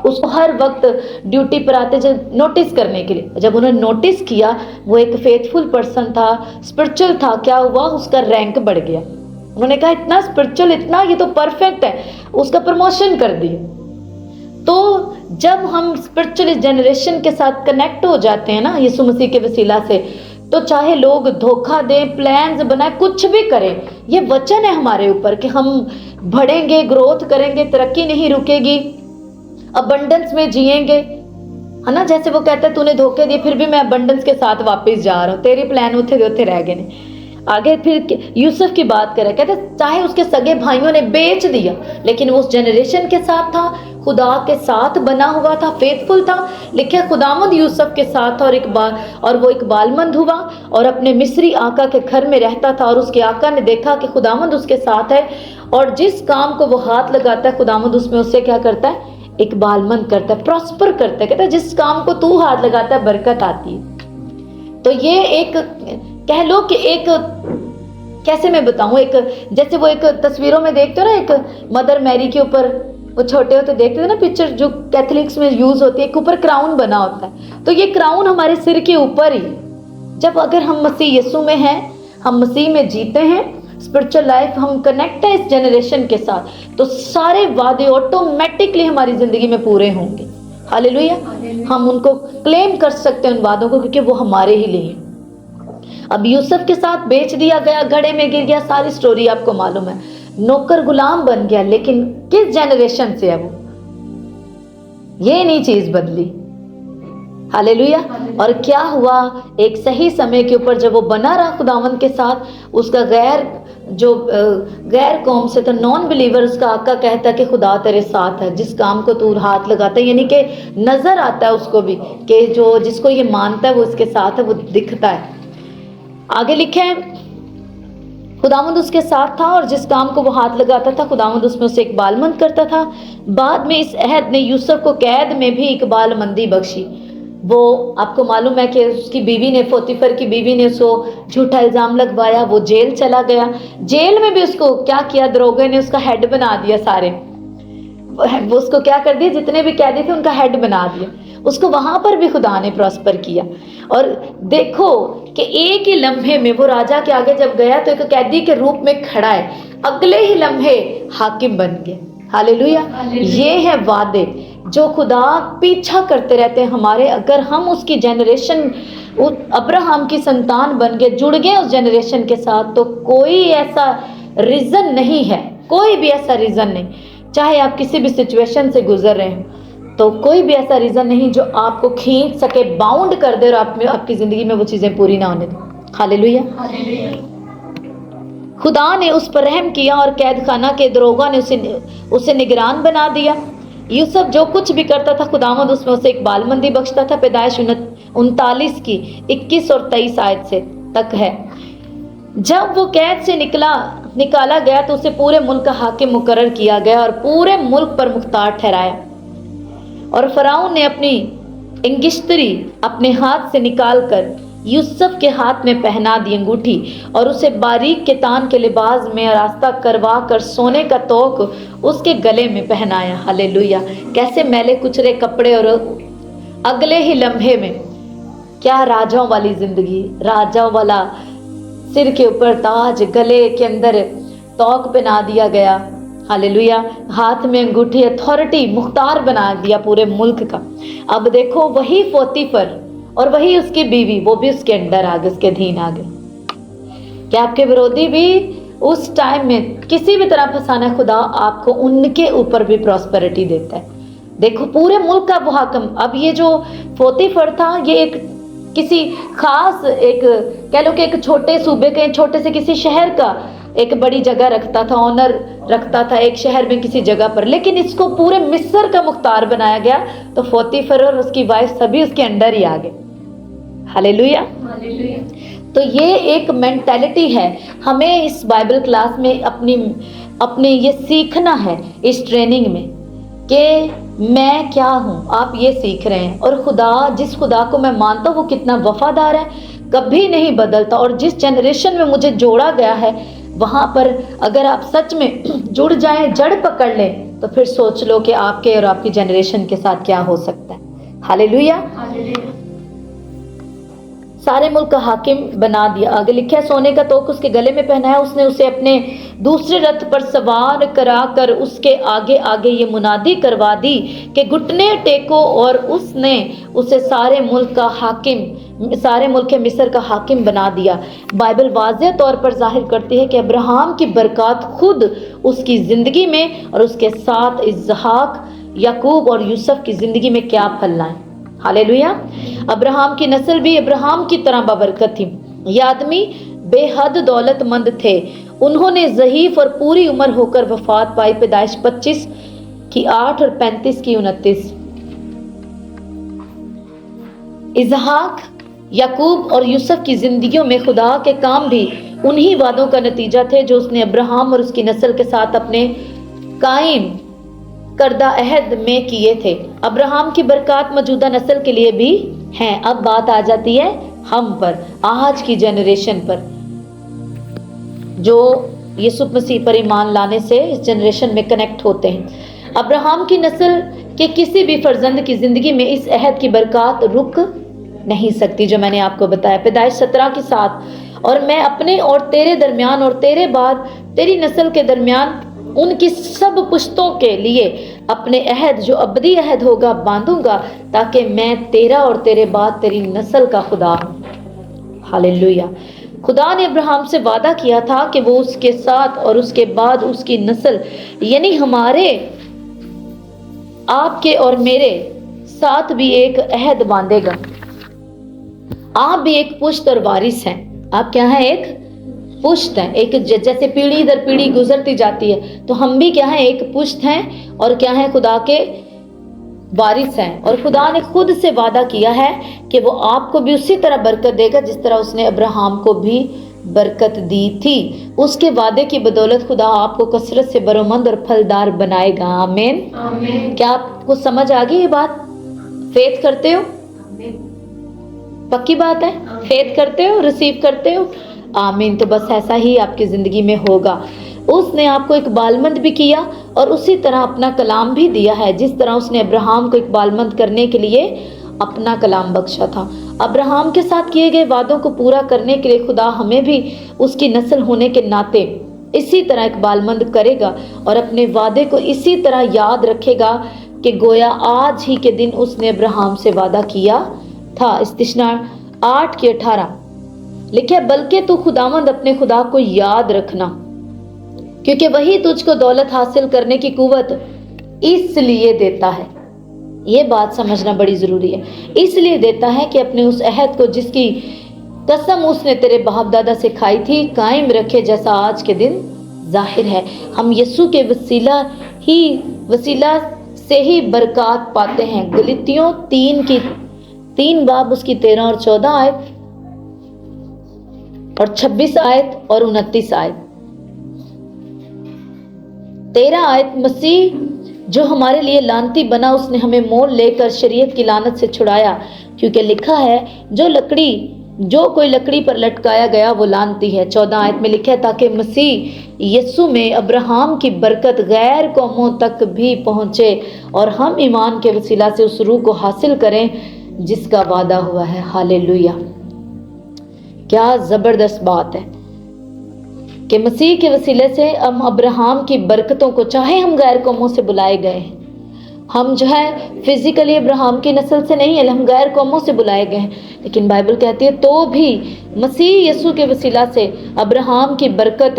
Speaker 1: उसको हर वक्त ड्यूटी पर आते जब नोटिस करने के लिए। जब उन्होंने नोटिस किया, वो एक फेथफुल पर्सन था, स्पिरिचुअल था, क्या हुआ, उसका रैंक बढ़ गया। उन्होंने कहा इतना स्पिरिचुअल, इतना ये तो परफेक्ट है, उसका प्रमोशन कर दिया। तो जब हम स्पिरिचुअल जनरेशन के साथ कनेक्ट हो जाते हैं ना यीशु मसीह के वसीला से, तो चाहे लोग धोखा दें, प्लान्स बनाए, कुछ भी करें, ये वचन है हमारे ऊपर कि हम बढ़ेंगे, ग्रोथ करेंगे, तरक्की नहीं रुकेगी, अबंडेंस में जिएंगे, है ना। जैसे वो कहता है तूने धोखे दिए, फिर भी मैं अबंडेंस के साथ वापस जा रहा हूँ, तेरे प्लान उथे रह गए ने। आगे फिर यूसुफ की बात करें, कहते चाहे उसके सगे भाइयों ने बेच दिया, लेकिन वो उस जनरेशन के साथ था, खुदा के साथ बना हुआ था, फेथफुल था। लिखे खुदावंद यूसुफ के साथ था और वो इकबालमंद हुआ और अपने मिस्री आका के घर में रहता था। और उसके आका ने देखा कि खुदावंद उसके साथ है और जिस काम को वो हाथ लगाता है खुदावंद उसमें उससे क्या करता है, इकबालमंद करता है, प्रॉस्पर करता है। कहता है जिस काम को तू हाथ लगाता है बरकत आती है। तो ये एक कह लो कि एक, कैसे मैं बताऊं, एक जैसे वो एक तस्वीरों में देखते हो ना, एक मदर मैरी के ऊपर वो छोटे होते देखते थे ना पिक्चर, जो कैथलिक्स में यूज होती है, एक ऊपर क्राउन बना होता है, तो ये क्राउन हमारे सिर के ऊपर ही। जब अगर हम मसीह यीशु में हैं, हम मसीह में जीते हैं, स्पिरिचुअल लाइफ हम कनेक्ट है इस जनरेशन के साथ, तो सारे वादे ऑटोमेटिकली हमारी जिंदगी में पूरे होंगे। हालेलुया। हम उनको क्लेम कर सकते हैं उन वादों को, क्योंकि वो हमारे ही लिए। अब यूसुफ के साथ बेच दिया गया, घड़े में गिर गया, सारी स्टोरी आपको मालूम है, नौकर गुलाम बन गया। लेकिन किस जनरेशन से है वो, ये नहीं चीज बदली। हालेलुया। और क्या हुआ, एक सही समय के ऊपर जब वो बना रहा खुदावंद के साथ, उसका गैर कौम से था, नॉन बिलीवर, उसका आका कहता है कि खुदा तेरे साथ है, जिस काम को तू हाथ लगाता है, यानी कि नजर आता है उसको भी कि जो जिसको ये मानता है वो इसके साथ है, वो दिखता है। आगे लिखे हैं खुदावंद उसके साथ था और जिस काम को वो हाथ लगाता था खुदावंद उसमें उसे इकबालमंद करता था। बाद में इस अहद ने यूसुफ को कैद में भी इकबालमंदी बख्शी। वो आपको मालूम है कि उसकी बीवी ने, पोतीफर की बीवी ने उसको झूठा इल्ज़ाम लगवाया, वो जेल चला गया। जेल में भी उसको क्या किया, दरोगे ने उसका हेड बना दिया। सारे वो उसको क्या कर दिया, जितने भी कैदी थे उनका हेड बना दिया। उसको वहां पर भी खुदा ने प्रॉस्पर किया। और देखो कि एक ही लम्हे में वो राजा के आगे जब गया तो एक कैदी के रूप में खड़ा है, अगले ही लम्हे हाकिम बन गए। हालेलुया। ये है वादे जो खुदा पीछा करते रहते हैं हमारे। अगर हम उसकी जनरेशन, अब्राहम की संतान बन गए, जुड़ गए उस जनरेशन के साथ, तो कोई ऐसा रीज़न नहीं है, कोई भी ऐसा रीज़न नहीं, चाहे आप किसी भी सिचुएशन से गुजर रहे हैं, तो कोई भी ऐसा रीज़न नहीं जो आपको खींच सके, बाउंड कर दे और आपकी ज़िंदगी में वो चीज़ें पूरी ना होने दें। हालेलुया। खुदा ने उस पर रहम किया और कैद खाना के दरोगा ने उसे निगरान बना दिया। यूसुफ जो कुछ भी करता था खुदावंद उसमें उसे इकबालमंदी बख्शता था। पैदाइश 39 की 21 और 23 आयत से तक है। जब वो कैद से निकाला गया तो उसे पूरे मुल्क का हाकिम मुकर्रर किया गया और पूरे मुल्क पर मुख्तार ठहराया। और फराउन ने अपनी इंगिश्तरी अपने हाथ से निकालकर यूसुफ के हाथ में पहना दी अंगूठी और उसे बारीक केतान के लिबास में रास्ता करवा कर सोने का तोक उसके गले में पहनाया। हालेलुया। कैसे मैले कुचरे कपड़े, और अगले ही लम्हे में क्या राजाओं वाली जिंदगी, राजाओं वाला सिर के ऊपर ताज, गले के अंदर तोक पहना दिया गया। हालेलुया। हाथ में अंगूठी, अथॉरिटी, मुख्तार बना दिया पूरे मुल्क का। अब देखो वही पोतीफर और वही उसकी बीवी, वो भी उसके अंडर आ गए, उसके अधीन आ गए। क्या आपके विरोधी भी उस टाइम में किसी भी तरह फंसाना है, खुदा आपको उनके ऊपर भी प्रॉस्पेरिटी देता है। देखो पूरे मुल्क का वो हाकिम। अब ये जो पोतीफर था, ये एक किसी खास, एक कह लो कि एक छोटे सूबे के, छोटे से किसी शहर का एक बड़ी जगह रखता था, ऑनर रखता था एक शहर में किसी जगह पर, लेकिन इसको पूरे मिस्र का मुख्तार बनाया गया। तो पोतीफर और उसकी वाइफ सभी उसके अंडर ही आ गए। हालेलुया। तो ये एक मेंटालिटी है, हमें इस बाइबल क्लास में अपने ये सीखना है, इस ट्रेनिंग में, कि मैं क्या हूँ। आप ये सीख रहे हैं। और खुदा, जिस खुदा को मैं मानता हूँ वो कितना वफादार है, कभी नहीं बदलता। और जिस जनरेशन में मुझे जोड़ा गया है वहाँ पर अगर आप सच में जुड़ जाएं, जड़ पकड़ लें, तो फिर सोच लो कि आपके और आपकी जनरेशन के साथ क्या हो सकता है। हालेलुया। सारे मुल्क का हाकिम बना दिया। आगे लिखा है, सोने का तोक उसके गले में पहनाया, उसने उसे अपने दूसरे रथ पर सवार करा कर उसके आगे आगे ये मुनादी करवा दी कि घुटने टेको, और उसने उसे सारे मुल्क मिस्र का हाकिम बना दिया। बाइबल वाज़ेह तौर पर जाहिर करती है कि अब्राहम की बरकत खुद उसकी ज़िंदगी में और उसके साथ इसहाक, याकूब और यूसुफ की ज़िंदगी में क्या फलना है। हालेलुया। अब्राहम की नस्ल भी अब्राहम की तरह बाबरकत थी। ये आदमी बेहद दौलतमंद थे। उन्होंने ज़हीफ और पूरी उम्र होकर वफात पाई। पैदाइश 25 की 8 और 35 की 29। इसहाक, याकूब और यूसुफ की जिंदगियों में खुदा के काम भी उन्हीं वादों का नतीजा थे जो उसने अब्राहम और उसकी नस्ल के साथ अपने कायम करदा अहद में किए थे। अब्राहम की बरकत मौजूदा नस्ल के लिए भी हैं। अब बात आ जाती है हम पर, आज की जनरेशन पर, जो यीशु मसीह पर ईमान लाने से इस जनरेशन में कनेक्ट होते हैं। अब्राहम की नस्ल के किसी भी फर्जंद की जिंदगी में इस अहद की बरकत रुक नहीं सकती, जो मैंने आपको बताया। पैदाइश 17 के 7, और मैं अपने और तेरे दरमियान और तेरे बाद तेरी नस्ल के दरमियान उनकी सब पुश्तों के लिए अपने अहद जो अबदी अहद होगा बांधूंगा, ताकि मैं तेरा और तेरे बाद तेरी नस्ल का खुदा हूँ। हालेलुया। खुदा ने अब्राहम से वादा किया था कि वो उसके साथ और उसके बाद उसकी नस्ल, यानी हमारे, आपके और मेरे साथ भी एक अहद बांधेगा। आप भी एक पुश्त और वारिस हैं। आप क्या हैं? एक पुश्त हैं। एक जैसे पीढ़ी दर पीढ़ी गुजरती जाती है, तो हम भी क्या हैं? एक पुश्त हैं और क्या हैं? खुदा के वारिस हैं। और खुदा ने खुद से वादा किया है कि वो आपको भी उसी तरह बरकत देगा जिस तरह उसने अब्राहम को भी बरकत दी थी, उसके वादे की बदौलत खुदा आपको कसरत से बरोमंद और फलदार बनाएगा। आमीन।
Speaker 2: आमीन।
Speaker 1: क्या आपको समझ आ गई ये बात? फेथ करते हो? पक्की बात है, फेथ करते हो, रिसीव करते हो? आमीन। तो बस ऐसा ही आपकी जिंदगी में होगा। उसने आपको इकबालमंद भी किया और उसी तरह अपना कलाम भी दिया है, जिस तरह उसने अब्राहम को इकबालमंद करने के लिए अपना कलाम बख्शा था। अब्राहम के साथ किए गए वादों को पूरा करने के लिए खुदा हमें भी उसकी नस्ल होने के नाते इसी तरह इकबालमंद करेगा और अपने वादे को इसी तरह याद रखेगा कि गोया आज ही के दिन उसने अब्राहम से वादा किया था। इस्तिशना 8:18 लिखे, बल्कि तू खुदावंद अपने खुदा को याद रखना, क्योंकि वही तुझको दौलत हासिल करने की कुव्वत इसलिए देता है। ये बात समझना बड़ी जरूरी है। इसलिए देता है कि अपने उस अहद को जिसकी कसम उसने तेरे बाप दादा से खाई थी कायम रखे, जैसा आज के दिन जाहिर है। हम यीशु के वसीला से ही बरकत पाते हैं। गलतियों 3 बाब उसकी 13 और 14 आयत और 26 आयत और 29 आयत। 13 आयत, मसीह जो हमारे लिए लानती बना, उसने हमें मोल लेकर शरीयत की लानत से छुड़ाया, क्योंकि लिखा है जो कोई लकड़ी पर लटकाया गया वो लानती है। 14 आयत में लिखा है, ताकि मसीह यीशु में अब्राहम की बरकत गैर कौमों तक भी पहुंचे और हम ईमान के वसीला से उस रूह को हासिल करें जिसका वादा हुआ है। हालेलुया। क्या जबरदस्त बात है कि मसीह के वसीले से हम अब्राहम की बरकतों को, चाहे हम गैर कौमों से बुलाए गए हैं, हम जो है फिजिकली अब्राहम की नस्ल से नहीं है, हम गैर कौमों से बुलाए गए हैं, लेकिन बाइबल कहती है तो भी मसीह यीशु के वसीला से अब्राहम की बरकत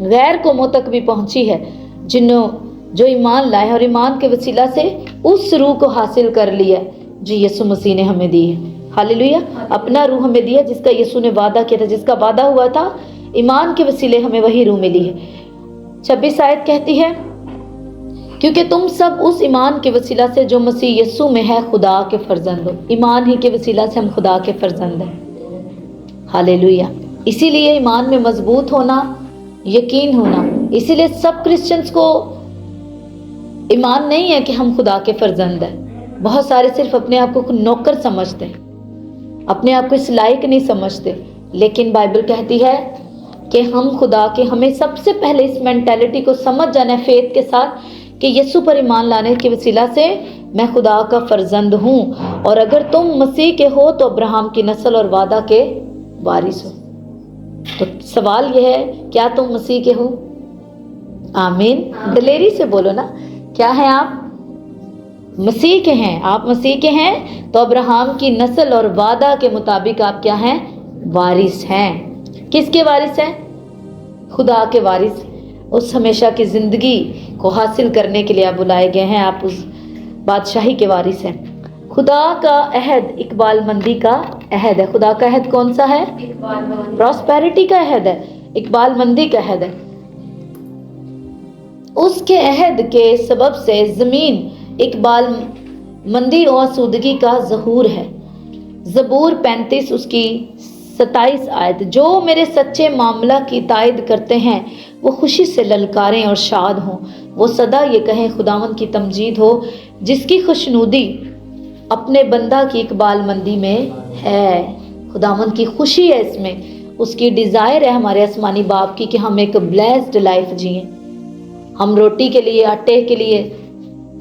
Speaker 1: गैर कौमों तक भी पहुंची है, जो ईमान लाए और ईमान के वसीला से उस रूह को हासिल कर लिया जो यीशु मसीह ने हमें दी है। हालेलुया। अपना रूह हमें दिया जिसका यीशु ने वादा किया था, जिसका वादा हुआ था, ईमान के वसीले हमें वही रूह मिली है। 26 आयत कहती है, क्योंकि तुम सब उस ईमान के वसीला से जो मसीह यीशु में है खुदा के फर्जंद हो। ईमान ही के वसीला से हम खुदा के फर्जंद हैं। हालेलुया। इसीलिए ईमान में मजबूत होना, यकीन होना, इसीलिए सब क्रिश्चियंस को ईमान नहीं है कि हम खुदा के फर्जंद हैं। बहुत सारे सिर्फ अपने आप को नौकर समझते हैं, अपने आप को इस लायक नहीं समझते, लेकिन बाइबल कहती है कि हम खुदा के, हमें सबसे पहले इस मेंटालिटी को समझ जाना है फेथ के साथ कि यीशु पर ईमान लाने के वसीला से मैं खुदा का फर्जंद हूँ, और अगर तुम मसीह के हो तो अब्राहम की नस्ल और वादा के वारिस हो। तो सवाल यह है, क्या तुम मसीह के हो? आमीन। दिलेरी से बोलो ना, क्या है आप? मसीह के हैं। आप मसीह के हैं तो अब्राहम की नस्ल और वादा के मुताबिक आप क्या हैं? वारिस हैं। किसके वारिस हैं? खुदा के वारिस। उस हमेशा की जिंदगी को हासिल करने के लिए आप बुलाए गए हैं, आप उस बादशाही के वारिस हैं। खुदा का अहद इकबालमंदी का अहद है। खुदा का अहद कौन सा है? प्रॉस्पेरिटी का अहद है, इकबालमंदी का अहद है। उसके अहद के सबब से जमीन इकबालमंदी और आसूदगी का ज़हूर है। ज़बूर 35 उसकी 27 आयत, जो मेरे सच्चे मामला की तायद करते हैं वो खुशी से ललकारें और शाद हों, वो सदा ये कहें खुदावंद की तमजीद हो, जिसकी खुशनुदी अपने बंदा की इकबालमंदी में है। खुदावंद की खुशी है इसमें, उसकी डिज़ायर है हमारे आसमानी बाप की कि हम एक ब्लेस्ड लाइफ जिएं। हम रोटी के लिए, आटे के लिए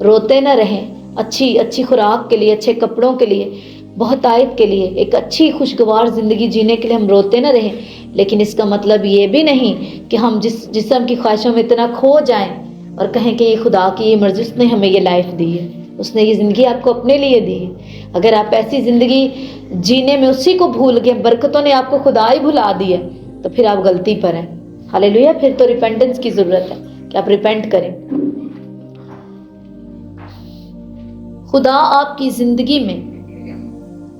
Speaker 1: रोते न रहें, अच्छी खुराक के लिए, अच्छे कपड़ों के लिए, बहुतायत के लिए, एक अच्छी खुशगवार ज़िंदगी जीने के लिए हम रोते न रहें। लेकिन इसका मतलब ये भी नहीं कि हम जिस्म की ख्वाहिशों में इतना खो जाएं और कहें कि ये खुदा की ये मर्जी, उसने हमें ये लाइफ दी है, उसने ये ज़िंदगी आपको अपने लिए दी है। अगर आप ऐसी ज़िंदगी जीने में उसी को भूल गए, बरकतों ने आपको खुदा ही भुला दी है, तो फिर आप गलती पर हैं। हालेलुया। फिर तो रिपेंटेंस की ज़रूरत है कि आप रिपेंट करें। खुदा आपकी ज़िंदगी में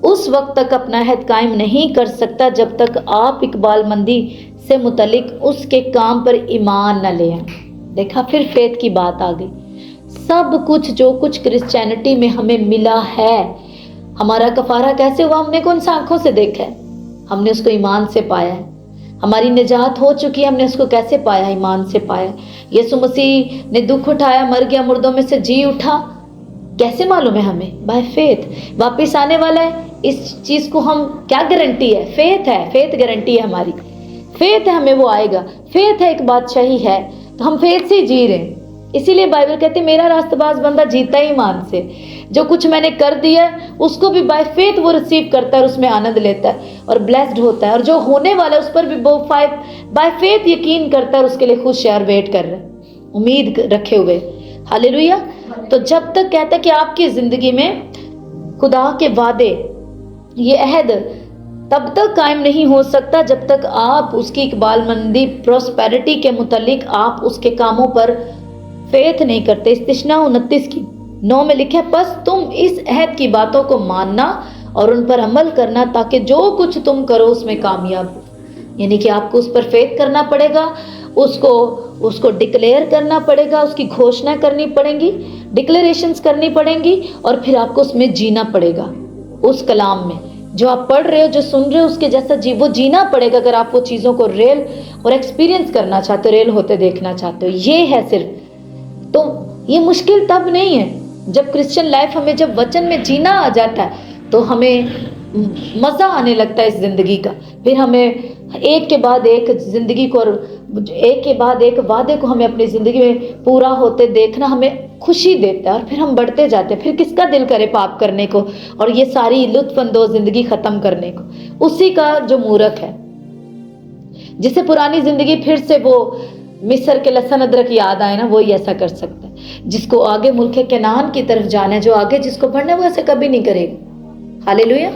Speaker 1: उस वक्त तक अपना अहद कायम नहीं कर सकता जब तक आप इकबालमंदी से मुतलिक उसके काम पर ईमान न ले आए। देखा, फिर फेथ की बात आ गई। सब कुछ जो कुछ क्रिश्चियनिटी में हमें मिला है, हमारा कफारा कैसे हुआ? हमने कौन सा आंखों से देखा है? हमने उसको ईमान से पाया है। हमारी निजात हो चुकी है, हमने उसको कैसे पाया? ईमान से पाया। यीशु मसीह ने दुख उठाया, मर गया, मुर्दों में से जी उठा, कैसे मालूम है हमें? By faith. वापिस आने वाला है, इस चीज को हम, क्या गारंटी है? फेथ है, फेथ गारंटी है हमारी, फेथ है हमें वो आएगा, फेथ है, एक बादशाही है, तो हम फेथ से ही जी रहे हैं। इसीलिए बाइबल कहती है मेरा रास्तबाज बंदा जीता ही ईमान से। जो कुछ मैंने कर दिया है उसको भी बाय फेथ वो रिसीव करता है और उसमें आनंद लेता है और ब्लेस्ड होता है, और जो होने वाला है उस पर भी वो बाय फेथ यकीन करता है और उसके लिए खुश है और वेट कर रहा है, उम्मीद रखे हुए। हालेलुया। तो जब तक कहता है कि आपकी जिंदगी में खुदा के वादे, ये अहद तब तक कायम नहीं हो सकता जब तक आप उसकी इकबालमंदी, प्रोस्पेरिटी के मुतालिक आप उसके कामों पर फेथ नहीं करते। इस्तिश्ना 29:9 में लिखा है, बस तुम इस अहद की बातों को मानना और उन पर अमल करना ताकि जो कुछ तुम करो उसमें कामयाब हो। यानी कि आपको उस पर फेथ करना पड़ेगा, उसको डिक्लेयर करना पड़ेगा, उसकी घोषणा करनी पड़ेगी, डिक्लेरेशंस करनी पड़ेंगी, और फिर आपको उसमें जीना पड़ेगा। उस कलाम में जो आप पढ़ रहे हो, जो सुन रहे हो, उसके जैसा वो जीना पड़ेगा अगर आप वो चीज़ों को रियल और एक्सपीरियंस करना चाहते हो, रियल होते देखना चाहते हो। ये है सिर्फ। तो ये मुश्किल तब नहीं है जब क्रिश्चियन लाइफ हमें, जब वचन में जीना आ जाता है तो हमें मज़ा आने लगता है इस ज़िंदगी का। फिर हमें एक के बाद एक ज़िंदगी को, एक के बाद एक वादे को हमें अपनी ज़िंदगी में पूरा होते देखना हमें खुशी देता है, और फिर हम बढ़ते जाते हैं। फिर किसका दिल करे पाप करने को और ये सारी लुत्फ़अंदोज़ ज़िंदगी ख़त्म करने को? उसी का जो मूर्ख है, जिसे पुरानी ज़िंदगी फिर से वो मिस्र के लहसुन अदरक याद आए ना, वो ही ऐसा कर सकता है। जिसको आगे मुल्क कनान की तरफ जाना है, जो आगे जिसको बढ़ना है, वो ऐसा कभी नहीं करेगा। हालेलुया।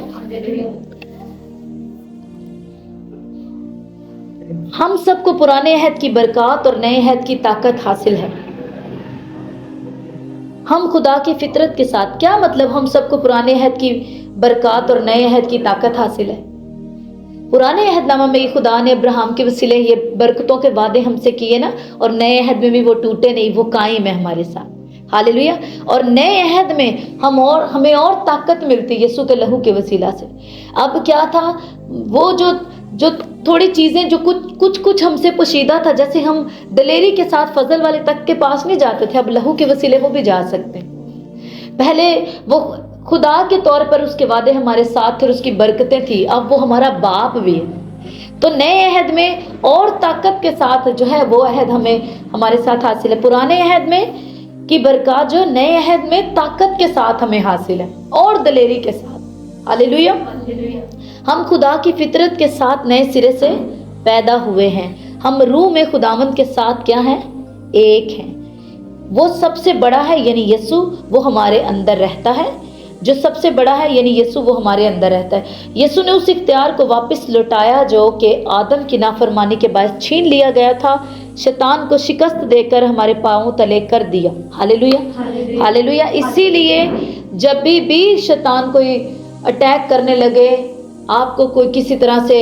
Speaker 1: हम सबको पुराने अहद की बरकत और नए अहद की ताकत हासिल है। हम खुदा की फितरत के साथ, क्या मतलब हम सबको पुराने अहद की बरकत और नए अहद की ताकत हासिल है? पुराने अहदनामा में खुदा ने अब्राहम के वसीले ये बरकतों के वादे हमसे किए ना, और नए अहद में भी वो टूटे नहीं, वो कायम है हमारे साथ। हालेलुया। और नए अहद में हमें और ताकत मिलती है यीशु के लहू के वसीला से। अब क्या था, वो जो थोड़ी चीज़ें जो कुछ हमसे पोशीदा था, जैसे हम दलेरी के साथ फजल वाले तक के पास नहीं जाते थे, अब लहू के वसीले वो भी जा सकते हैं। पहले वो खुदा के तौर पर उसके वादे हमारे साथ थे और उसकी बरकतें थी, अब वो हमारा बाप भी है। तो नए अहद में और ताकत के साथ जो है वो अहद हमारे साथ हासिल है। पुराने अहद में की बरकत जो नए अहद में ताकत के साथ हमें हासिल है और दलेरी के साथ। हालेलुया। हम खुदा की फितरत के साथ नए सिरे से पैदा हुए हैं। हम रूह में खुदावंद के साथ क्या है? एक हैं। वो सबसे बड़ा है यानी यीशु, वो हमारे अंदर रहता है। जो सबसे बड़ा है यानी यीशु, वो हमारे अंदर रहता है। यीशु ने उस इख्तियार को वापस लौटाया जो कि आदम की नाफरमानी के बाद छीन लिया गया था। शैतान को शिकस्त देकर हमारे पांवों तले कर दिया। Hallelujah, hallelujah. इसीलिए जब भी शैतान कोई अटैक करने लगे, आपको कोई किसी तरह से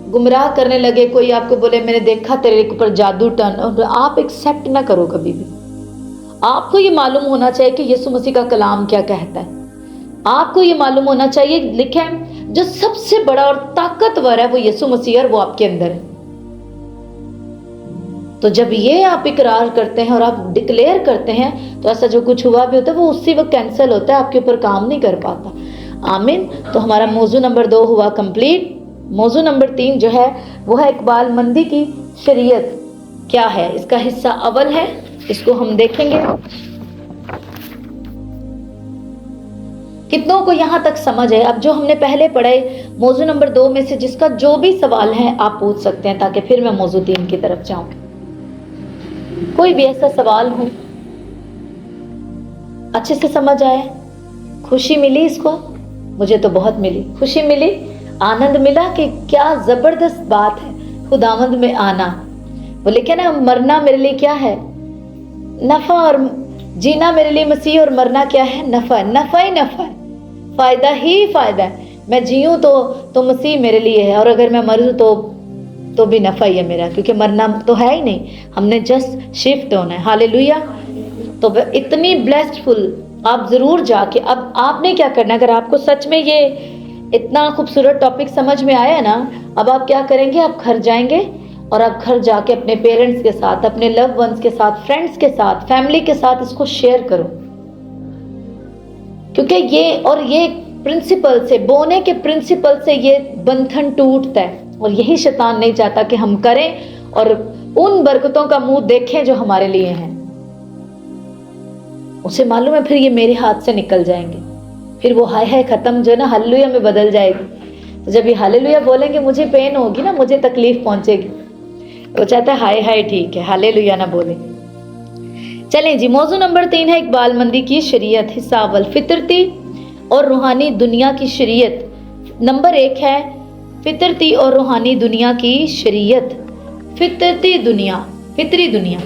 Speaker 1: गुमराह करने लगे, कोई आपको बोले मैंने देखा तेरे ऊपर जादू टन, आप एक्सेप्ट ना करो कभी भी। आपको ये मालूम होना चाहिए कि यीशु मसीह का कलाम क्या कहता है। आपको ये मालूम होना चाहिए, लिखा है जो सबसे बड़ा और ताकतवर है वो यीशु मसीह और वो आपके अंदर है। तो जब ये आप इकरार करते हैं और आप डिक्लेयर करते हैं तो ऐसा जो कुछ हुआ भी होता है वो उसी वक्त कैंसिल होता है, आपके ऊपर काम नहीं कर पाता। आमीन। तो हमारा मौजू नंबर 2 हुआ कंप्लीट। मौजू नंबर 3 जो है वो है इकबालमंदी की शरीयत क्या है। इसका हिस्सा अव्वल है, इसको हम देखेंगे। कितनों को यहाँ तक समझ है? अब जो हमने पहले पढ़े मौजू नंबर 2 में से जिसका जो भी सवाल है आप पूछ सकते हैं, ताकि फिर मैं मौजू 3 की तरफ जाऊं। कोई भी ऐसा सवाल हो, अच्छे से समझ आए, खुशी मिली इसको? मुझे तो बहुत मिली, खुशी मिली, आनंद मिला कि क्या जबरदस्त बात है खुदावंद में आना। वो लिखे ना, मरना मेरे लिए क्या है? नफा, और जीना मेरे लिए मसीह, और मरना क्या है? नफा। नफा ही नफा है, फायदा ही फायदा है। मैं जीऊँ तो मसीह मेरे लिए है, और अगर मैं मरूँ तो भी नफा ही है मेरा, क्योंकि मरना तो है ही नहीं, हमने जस्ट शिफ्ट होना है। हालेलुया। तो इतनी ब्लेस्डफुल आप जरूर जाके, अब आपने क्या करना, अगर आपको सच में ये इतना खूबसूरत टॉपिक समझ में आया ना। अब आप क्या करेंगे, आप घर जाएंगे और आप घर जाके अपने पेरेंट्स के साथ, अपने लव वंस के साथ, फ्रेंड्स के साथ, फैमिली के साथ इसको शेयर करो, क्योंकि ये प्रिंसिपल से, बोने के प्रिंसिपल से ये बंधन टूटता है। और यही शैतान नहीं चाहता कि हम करें और उन बरकतों का मुंह देखें जो हमारे लिए हैं। उसे मालूम है फिर ये मेरे हाथ से निकल जाएंगे, फिर वो हाय हाय खत्म जो है ना हालेलुया में बदल जाएगी। तो जब ये हालेलुया बोलेंगे मुझे पेन होगी ना, मुझे तकलीफ पहुंचेगी। वो चाहता है हाय हाय ठीक है, हालेलुया ना बोले। चलें जी, मौजू नंबर 3 है इकबाल-मंदी की शरीयत। हिस्सा अव्वल, फितरती और रूहानी दुनिया की शरीयत। नंबर 1 है फितरती और रूहानी दुनिया की शरीयत। फितरती दुनिया, फितरी दुनिया,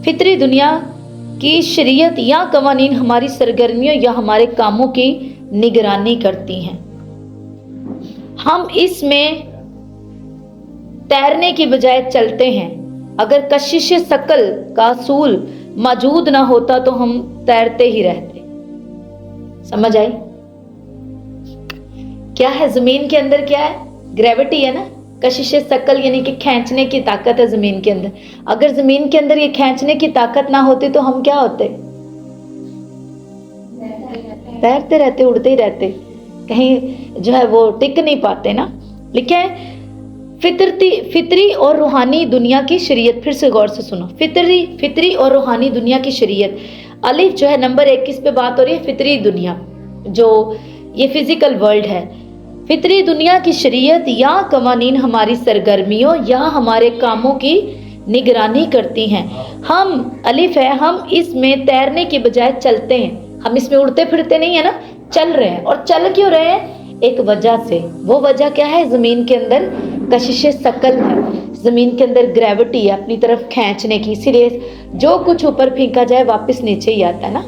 Speaker 1: फितरी दुनिया की शरीयत या कवानीन हमारी सरगर्मियों या हमारे कामों की निगरानी करती हैं। हम इसमें तैरने की बजाय चलते हैं। अगर कशिश शकल का असूल मौजूद ना होता तो हम तैरते ही रहते। समझ आई? क्या है जमीन के अंदर, क्या है? ग्रेविटी है ना। कशिश शकल यानी कि खींचने की ताकत है जमीन के अंदर। अगर जमीन के अंदर ये खींचने की ताकत ना होती तो हम क्या होते? तैरते रहते, उड़ते ही रहते, कहीं जो है वो टिक नहीं पाते ना। लिखा है फितरी और रूहानी दुनिया की शरीयत। फिर से गौर से सुनो, फितरी और रूहानी दुनिया की शरीयत। अलिफ जो है नंबर 1 किस पे बात हो रही है? फितरी दुनिया, जो ये फिजिकल वर्ल्ड है। फितरी दुनिया की शरीयत या कवानीन हमारी सरगर्मियों या हमारे कामों की निगरानी करती हैं। हम, अलिफ है, हम इसमें तैरने की बजाय चलते हैं। हम इसमें उड़ते फिरते नहीं है ना, चल रहे हैं। और चल क्यों रहे हैं? एक वजह से। वो वजह क्या है? जमीन के अंदर कशिश शकल है, जमीन के अंदर ग्रेविटी है अपनी तरफ खींचने की। इसीलिए जो कुछ ऊपर फेंका जाए वापस नीचे ही आता है ना।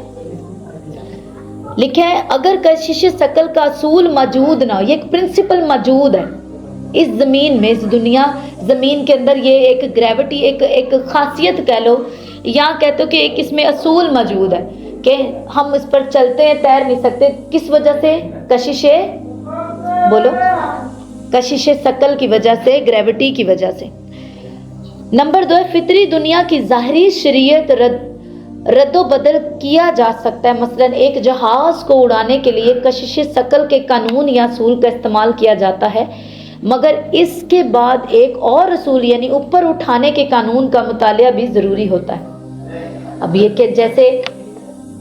Speaker 1: लिखा है अगर कशिश शकल का असूल मौजूद ना, ये एक प्रिंसिपल मौजूद है इस जमीन में, इस दुनिया जमीन के अंदर, ये एक ग्रेविटी, एक खासियत कह लो, या कहते हो कि एक इसमें असूल मौजूद है कि हम इस पर चलते हैं, तैर नहीं सकते। किस वजह से? कशिशे, बोलो, कशिश शकल की वजह से, ग्रेविटी की वजह से। नंबर 2 है फितरी दुनिया की ज़ाहिरी शरीयत रद्दो बदल किया जा सकता है। मसलन एक जहाज को उड़ाने के लिए कशिश शकल के कानून या असूल का इस्तेमाल किया जाता है, मगर इसके बाद एक और असूल यानी ऊपर उठाने के कानून का मुतालिया भी ज़रूरी होता है। अब ये कि जैसे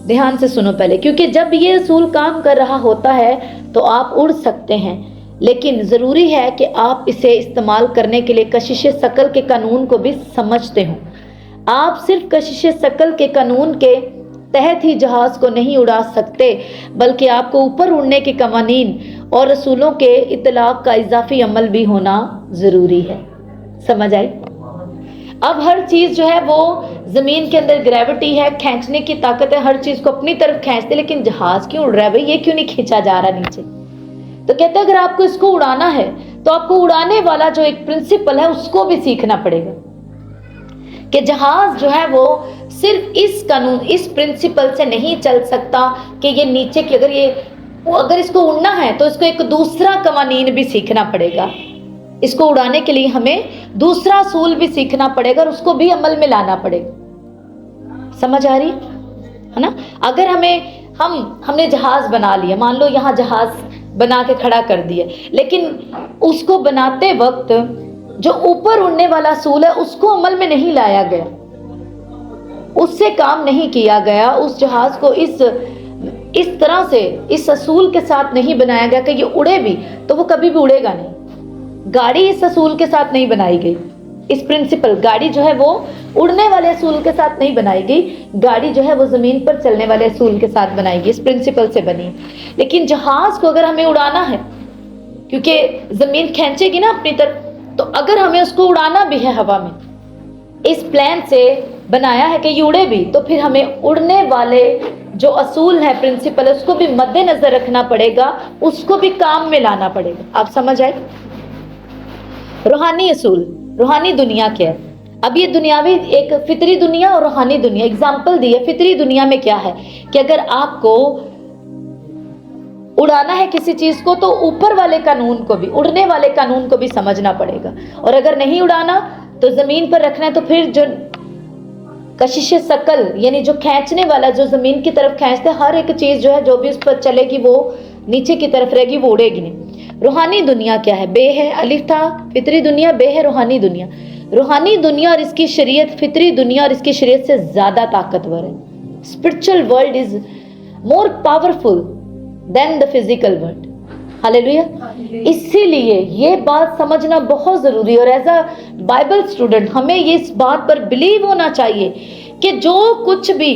Speaker 1: ध्यान से सुनो पहले, क्योंकि जब ये असूल काम कर रहा होता है तो आप उड़ सकते हैं, लेकिन ज़रूरी है कि आप इसे इस्तेमाल करने के लिए कशिश शकल के कानून को भी समझते हो। आप सिर्फ कशिश शकल के कानून के तहत ही जहाज़ को नहीं उड़ा सकते, बल्कि आपको ऊपर उड़ने के कवानीन और असूलों के इतलाक़ का इजाफी अमल भी होना ज़रूरी है। समझ आई? अब हर चीज़ जो है वो ज़मीन के अंदर ग्रेविटी है, खींचने की ताकत है, हर चीज़ को अपनी तरफ खींचते, लेकिन जहाज़ क्यों उड़ रहा है भाई? ये क्यों नहीं खींचा जा रहा नीचे? तो कहते हैं अगर आपको इसको उड़ाना है तो आपको उड़ाने वाला जो एक प्रिंसिपल है उसको भी सीखना पड़ेगा कि जहाज जो है वो सिर्फ इस कानून, इस प्रिंसिपल से नहीं चल सकता कि ये नीचे की, अगर इसको उड़ना है तो इसको एक दूसरा कवानीन भी सीखना पड़ेगा। इसको उड़ाने के लिए हमें दूसरा असूल भी सीखना पड़ेगा और उसको भी अमल में लाना पड़ेगा। समझ आ रही है ना? अगर हमने जहाज बना लिया, मान लो यहाँ जहाज बना के खड़ा कर दिया, लेकिन उसको बनाते वक्त जो ऊपर उड़ने वाला असूल है उसको अमल में नहीं लाया गया, उससे काम नहीं किया गया, उस जहाज को इस तरह से इस असूल के साथ नहीं बनाया गया कि ये उड़े भी, तो वो कभी भी उड़ेगा नहीं। गाड़ी इस असूल के साथ नहीं बनाई गई, इस प्रिंसिपल, गाड़ी जो है वो उड़ने वाले असूल के साथ नहीं बनाई गई, गाड़ी जो है वो ज़मीन पर चलने वाले असूल के साथ बनाई गई, इस प्रिंसिपल से बनी। लेकिन जहाज़ को अगर हमें उड़ाना है, क्योंकि ज़मीन खींचेगी ना अपनी तरफ, तो अगर हमें उसको उड़ाना भी है हवा में, इस प्लान से बनाया है कि ये उड़े भी, तो फिर हमें उड़ने वाले जो असूल है, प्रिंसिपल है, उसको भी मद्देनज़र रखना पड़ेगा, उसको भी काम में लाना पड़ेगा। आप समझ आए? रूहानी असूल, रूहानी दुनिया क्या है? अब ये दुनियावी, एक फितरी दुनिया और रूहानी दुनिया, एग्जाम्पल दी है। फितरी दुनिया में क्या है कि अगर आपको उड़ाना है किसी चीज को तो ऊपर वाले कानून को भी, उड़ने वाले कानून को भी समझना पड़ेगा। और अगर नहीं उड़ाना तो जमीन पर रखना है, तो फिर जो कशिश सकल यानी जो खींचने वाला, जो जमीन की तरफ खींचते, हर एक चीज जो है जो भी उस पर चलेगी वो नीचे की तरफ रहेगी, वो उड़ेगी नहीं। रूहानी दुनिया क्या है? बे है, अलिफ था, फितरी दुनिया, बे है रूहानी दुनिया। रूहानी दुनिया और इसकी शरीयत फितरी दुनिया और इसकी शरीयत से ज्यादा ताकतवर है। Spiritual world is more powerful than the physical world. Hallelujah. इसीलिए ये बात समझना बहुत जरूरी है, और एज अ बाइबल स्टूडेंट हमें ये इस बात पर बिलीव होना चाहिए कि जो कुछ भी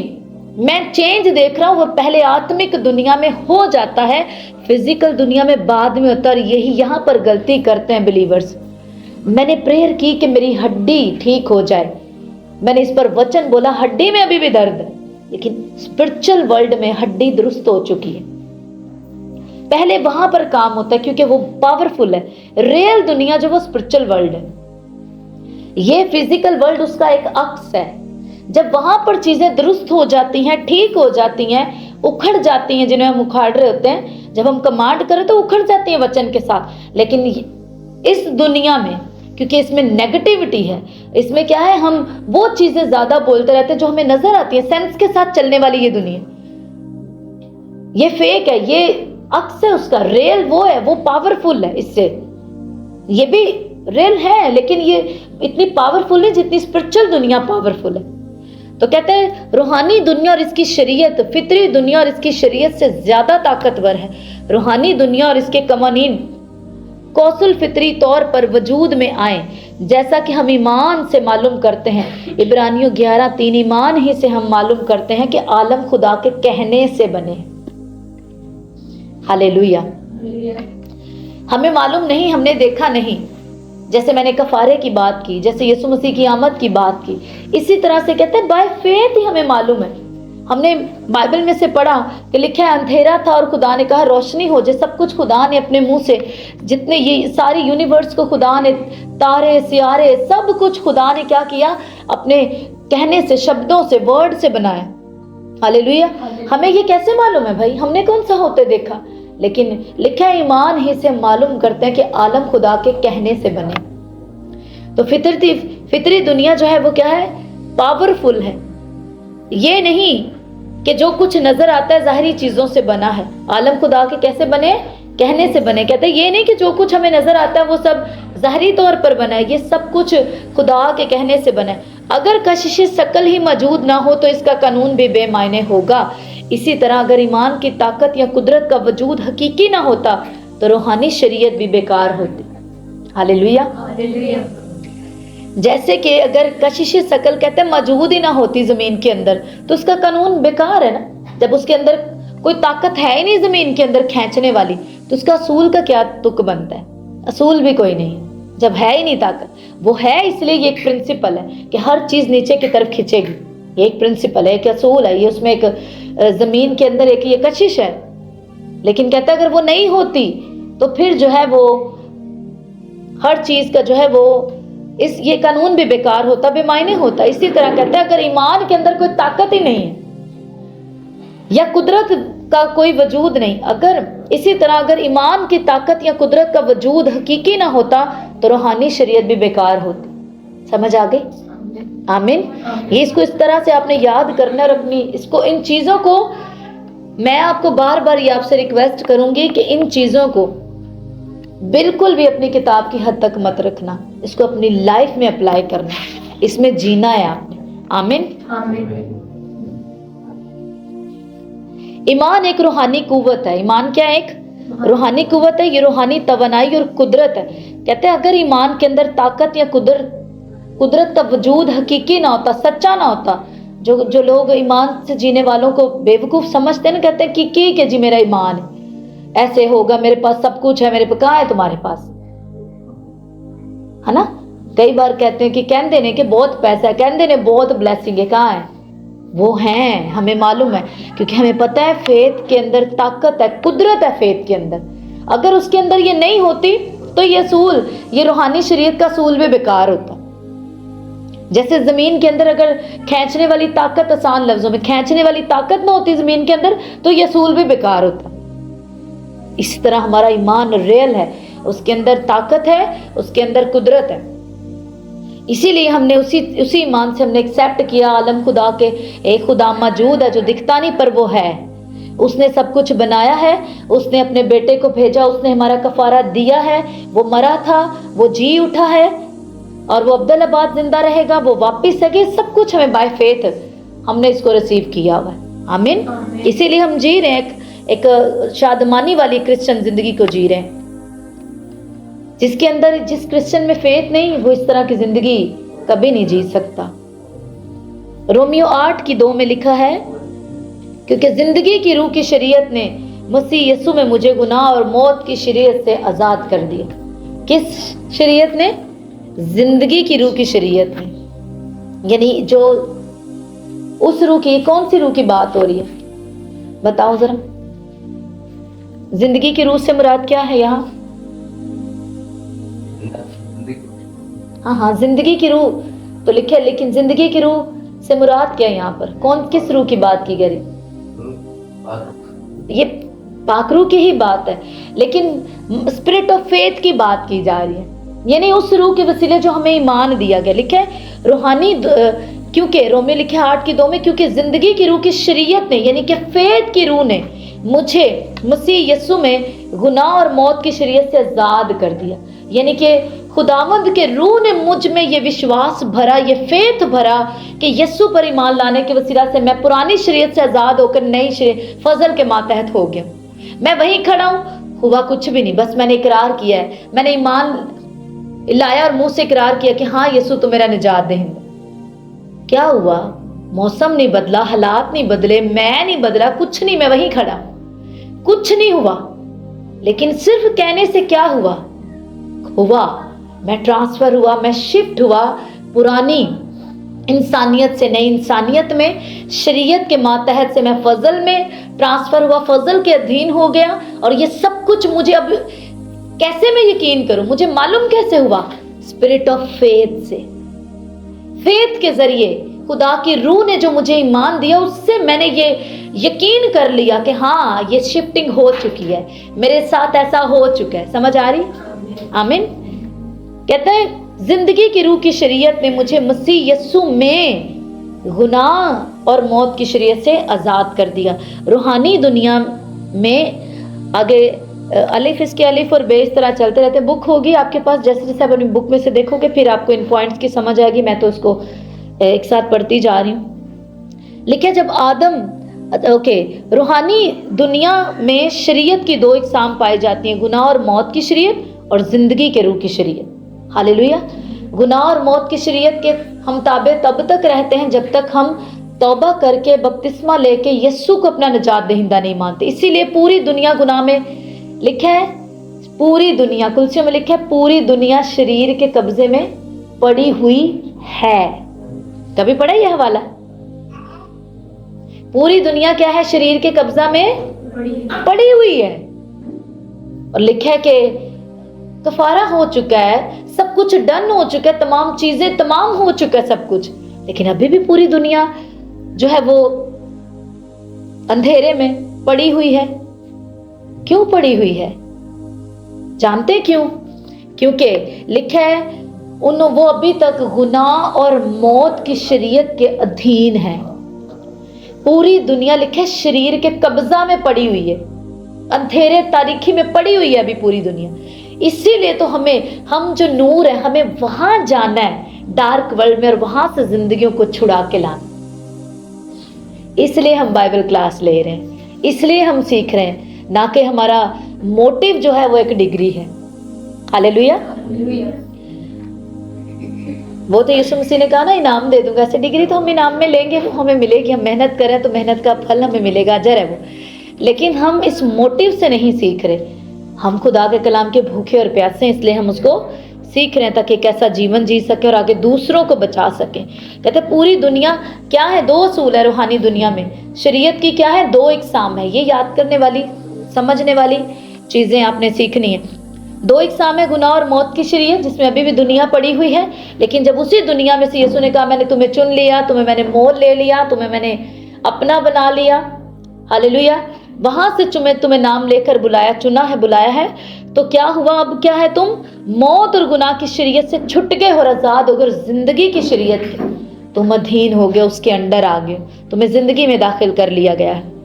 Speaker 1: मैं चेंज देख रहा हूँ वो पहले आत्मिक दुनिया में हो जाता है, फिजिकल दुनिया में बाद में होता है। और यही यहाँ पर गलती करते हैं बिलीवर्स। मैंने प्रेयर की कि मेरी हड्डी ठीक हो जाए, मैंने इस पर वचन बोला, हड्डी में अभी भी दर्द है, लेकिन स्पिरिचुअल वर्ल्ड में हड्डी दुरुस्त हो चुकी है। पहले वहां पर काम होता है क्योंकि वो पावरफुल है। रियल दुनिया जो वो स्पिरिचुअल वर्ल्ड है, ये फिजिकल वर्ल्ड उसका एक अक्स है। जब वहां पर चीजें दुरुस्त हो जाती हैं, ठीक हो जाती हैं, उखड़ जाती हैं, जिन्हें हम उखाड़ रहे होते हैं, जब हम कमांड करें तो उखड़ जाती हैं वचन के साथ। लेकिन इस दुनिया में क्योंकि इसमें नेगेटिविटी है, इसमें क्या है, हम वो चीजें ज्यादा बोलते रहते हैं जो हमें नजर आती है, सेंस के साथ चलने वाली ये दुनिया, ये फेक है, ये अक्स है उसका। रियल वो है, वो पावरफुल है। इससे ये भी रियल है, लेकिन ये इतनी पावरफुल है जितनी स्पिरिचुअल दुनिया पावरफुल है। तो कहते हैं रूहानी दुनिया और इसकी शरीयत फितरी दुनिया और इसकी शरीयत से ज्यादा ताकतवर है। रूहानी दुनिया और इसके कवानीन कौशल फितरी तौर पर वजूद में आए, जैसा कि हम ईमान से मालूम करते हैं। इब्रानियों 11:3, ईमान ही से हम मालूम करते हैं कि आलम खुदा के कहने से बने हैं। हालेलुया। हमें मालूम नहीं, हमने देखा नहीं। जैसे मैंने कफारे की बात की, जैसे यीशु मसीह की आमद की बात की, इसी तरह से कहते हैं बाय फेथ ही हमें मालूम है। हमने बाइबल में से पढ़ा कि लिखा है अंधेरा था और खुदा ने कहा रोशनी हो जाए। सब कुछ खुदा ने अपने मुंह से, जितने ये सारी यूनिवर्स को खुदा ने, तारे सियारे सब कुछ खुदा ने क्या किया, अपने कहने से, शब्दों से, वर्ड से बनाया। हालेलुया। हमें ये कैसे मालूम है भाई? हमने कौन सा होते देखा? लेकिन लिखा है ईमान ही से मालूम करते हैं कि आलम खुदा के कहने से बने। तो फितरी दुनिया जो है वो क्या है? पावरफुल है। ये नहीं कि जो कुछ नजर आता है ज़ाहिरी चीजों से बना है। आलम खुदा के कैसे बने? कहने से बने। कहते हैं ये नहीं कि जो कुछ हमें नजर आता है वो सब ज़ाहिरी तौर पर बना है, ये सब कुछ खुदा के कहने से बना है। अगर कशिश शकल ही मौजूद ना हो तो इसका कानून भी बेमायने होगा। इसी तरह अगर ईमान की ताकत या कुदरत का वजूद हकीकी ना होता तो रूहानी शरीयत भी बेकार होती। हालेलुया। जैसे कि अगर कशिश शकल कहते हैं मौजूद ही ना होती जमीन के अंदर तो उसका कानून बेकार है ना। जब उसके अंदर कोई ताकत है ही नहीं जमीन के अंदर खींचने वाली तो उसका असूल का क्या तुक बनता है? असूल भी कोई नहीं जब है ही नहीं ताकत। वो है इसलिए ये एक प्रिंसिपल है कि हर चीज नीचे की तरफ खींचेगी। ये एक प्रिंसिपल है, एक असूल है, ये उसमें एक जमीन के अंदर एक ये कशिश है। लेकिन कहता है अगर वो नहीं होती तो फिर जो है वो हर चीज का जो है वो ये कानून भी बेकार होता, बेमायने होता। इसी तरह कहता है अगर ईमान के अंदर कोई ताकत ही नहीं है या कुदरत का कोई वजूद नहीं, इसी तरह अगर ईमान की ताकत या कुदरत का वजूद हकीकी ना होता तो रूहानी शरीयत भी बेकार होती। समझ आ गई? आमीन। ये इसको इस तरह से आपने याद करना और अपनी इसको, इन चीजों को मैं आपको बार बार ये आपसे रिक्वेस्ट करूंगी कि इन चीजों को बिल्कुल भी अपनी किताब की हद तक मत रखना, इसको अपनी लाइफ में अप्लाई करना, इसमें जीना है आपने। आमीन। ईमान एक रूहानी कुव्वत है। ईमान क्या है? एक रूहानी कुव्वत है। ये रूहानी तवानाई और कुदरत है। कहते हैं अगर ईमान के अंदर ताकत या कुदरत का वजूद हकीकी ना होता, सच्चा ना होता, जो लोग ईमान से जीने वालों को बेवकूफ समझते हैं ना, कहते हैं कि जी मेरा ईमान है, ऐसे होगा, मेरे पास सब कुछ है, मेरे पास कहाँ है तुम्हारे पास, है ना। कई बार कहते हैं कि कहते ने कि बहुत पैसा है, कहते ने बहुत ब्लेसिंग है, कहाँ है? वो हैं, हमें मालूम है क्योंकि हमें पता है फेथ के अंदर ताकत है, कुदरत है फेथ के अंदर। अगर उसके अंदर ये नहीं होती तो ये असूल, ये रूहानी शरीयत का असूल भी बेकार होता। जैसे जमीन के अंदर अगर खींचने वाली ताकत, आसान लफ्जों में खींचने वाली ताकत ना होती जमीन के अंदर तो ये असूल भी बेकार होता। इसी तरह हमारा ईमान रियल है, उसके अंदर ताकत है, उसके अंदर कुदरत है। इसीलिए हमने उसी ईमान से हमने एक्सेप्ट किया आलम खुदा के एक खुदा मौजूद है जो दिखता नहीं पर वो है, उसने सब कुछ बनाया है, उसने अपने बेटे को भेजा, उसने हमारा कफारा दिया है, वो मरा था, वो जी उठा है और वो अब्दुल्लाबाद जिंदा रहेगा, वो वापिस है। सब कुछ हमें बाय फेथ हमने इसको रिसीव किया हुआ है। आमीन। इसीलिए हम जी रहे हैं एक शादमानी वाली क्रिश्चियन जिंदगी को जी रहे हैं। जिसके अंदर, जिस क्रिश्चियन में फेथ नहीं, वो इस तरह की जिंदगी कभी नहीं जी सकता। रोमियो 8:2 में लिखा है, क्योंकि जिंदगी की रूह की शरीयत ने मसीह यीशु में मुझे गुनाह और मौत की शरीयत से आजाद कर दिया। किस शरीयत ने? जिंदगी की रूह की शरीयत ने, यानी जो उस रूह की, कौन सी रूह की बात हो रही है बताओ जरा। जिंदगी की रूह से मुराद क्या है यहाँ? हाँ, जिंदगी की रूह तो लिखे, लेकिन जिंदगी की रूह से मुराद क्या है यहाँ पर? किस रूह की बात की गई? ये पाक रूह की ही बात है, लेकिन स्पिरिट ऑफ फेथ की बात की जा रही है, यानी उस रूह के वसीले जो हमें ईमान दिया गया। लिखे रूहानी, क्योंकि रोमियो लिखे 8:2 में, क्योंकि जिंदगी की रूह की शरीयत ने, यानी कि फेथ की रूह ने मुझे मसीह यीशु में गुनाह और मौत की शरीयत से आजाद कर दिया। यानी कि खुदावंद के रूह ने मुझ में ये विश्वास भरा, ये फेथ भरा कि यीशु पर ईमान लाने के वसीला से मैं पुरानी शरीयत से आजाद होकर नई शरीयत फजल के मातहत हो गया। मैं वहीं खड़ा हूँ, हुआ कुछ भी नहीं, बस मैंने इकरार किया है, मैंने ईमान लाया और मुंह से इकरार किया कि हाँ यीशु तो मेरा निजात देंगे। क्या हुआ? मौसम नहीं बदला, हालात नहीं बदले, मैं नहीं बदला, कुछ नहीं, मैं वहीं खड़ा, कुछ नहीं हुआ। लेकिन सिर्फ कहने से क्या हुआ? मैं ट्रांसफर हुआ, मैं शिफ्ट हुआ पुरानी इंसानियत से नई इंसानियत में, शरीयत के मातहत से मैं फजल में ट्रांसफर हुआ, फजल के अधीन हो गया। और ये सब कुछ मुझे अब कैसे मैं यकीन करूं? मुझे मालूम कैसे हुआ? स्पिरिट ऑफ फेथ से, फेथ के जरिए खुदा की रूह ने जो मुझे ईमान दिया, उससे मैंने ये यकीन कर लिया कि हाँ ये शिफ्टिंग हो चुकी है, मेरे साथ ऐसा हो चुका है। समझ आ रही? आमीन। कहते हैं जिंदगी की रूह की शरीयत ने मुझे मसीह यीशु में गुनाह और मौत की शरीयत से आजाद कर दिया। रूहानी दुनिया में आगे अलिफ, इसके अलिफ और बे इस तरह चलते रहते। बुक होगी आपके पास, जैसे जैसे आप अपनी बुक में से देखोगे फिर आपको इन पॉइंट्स की समझ आएगी। मैं तो उसको एक साथ पढ़ती जा रही हूँ। लिखा जब आदम, रूहानी दुनिया में शरीयत की दो इकसाम पाई जाती हैं, गुनाह और मौत की शरीयत और जिंदगी के रूह की शरीयत। हालेलुया। गुनाह और मौत की शरीयत के हम ताबे तब तक रहते हैं जब तक हम तौबा करके बपतिस्मा लेके यीशु को अपना निजात दहिंदा नहीं मानते। इसीलिए पूरी दुनिया गुनाह में, लिखा है पूरी दुनिया, कुलसियों में लिखा है पूरी दुनिया शरीर के कब्जे में पड़ी हुई है। कभी पढ़ा यह हवाला? पूरी दुनिया क्या है? शरीर के कब्जा में पड़ी हुई है। और लिखा है कि कफारा हो चुका है, सब कुछ डन हो चुका है, तमाम चीजें तमाम हो चुका है सब कुछ, लेकिन अभी भी पूरी दुनिया जो है वो अंधेरे में पड़ी हुई है। क्यों पड़ी हुई है? जानते क्यों? क्योंकि लिखा है वो अभी तक गुनाह और मौत की शरीयत के अधीन है। पूरी दुनिया लिखा है शरीर के कब्जा में पड़ी हुई है, अंधेरे तारीखी में पड़ी हुई है अभी पूरी दुनिया। इसीलिए तो हम जो नूर है, हमें वहां जाना है डार्क वर्ल्ड में, और वहां से जिंदगियों को छुड़ा के लाना। इसलिए हम बाइबल क्लास ले रहे हैं, इसलिए हम सीख रहे हैं, ना कि हमारा मोटिव जो है वो एक डिग्री है। हालेलुया। वो तो यीशु मसीह ने कहा ना इनाम दे दूंगा, ऐसे डिग्री तो हम इनाम में लेंगे, वो हमें मिलेगी। हम मेहनत करें तो मेहनत का फल हमें मिलेगा, अजर है वो। लेकिन हम इस मोटिव से नहीं सीख रहे। हम खुदा के कलाम के भूखे और प्यासे हैं, इसलिए हम उसको सीख रहे हैं ताकि कैसा जीवन जी सके और आगे दूसरों को बचा सके। कहते पूरी दुनिया क्या है? दो असूल है रूहानी दुनिया में। शरीयत की क्या है? दो इकसाम है। ये याद करने वाली, समझने वाली चीजें आपने सीखनी है। दो इकसाम है, गुनाह और मौत की शरीयत, जिसमें अभी भी दुनिया पड़ी हुई है। लेकिन जब उसी दुनिया में से यीशु ने कहा मैंने तुम्हें चुन लिया, तुम्हें मैंने मोल ले लिया, तुम्हें मैंने अपना बना लिया, हालेलुया, वहां से तुम्हें नाम लेकर बुलाया, चुना है, बुलाया है, तो क्या हुआ? अब क्या है? तुम मौत और गुनाह की शरीयत से छुट गए और आजाद हो गए, जिंदगी की शरीयत के तुम अधीन हो गए, उसके अंडर आ गए, तुम्हें जिंदगी में दाखिल कर लिया गया है।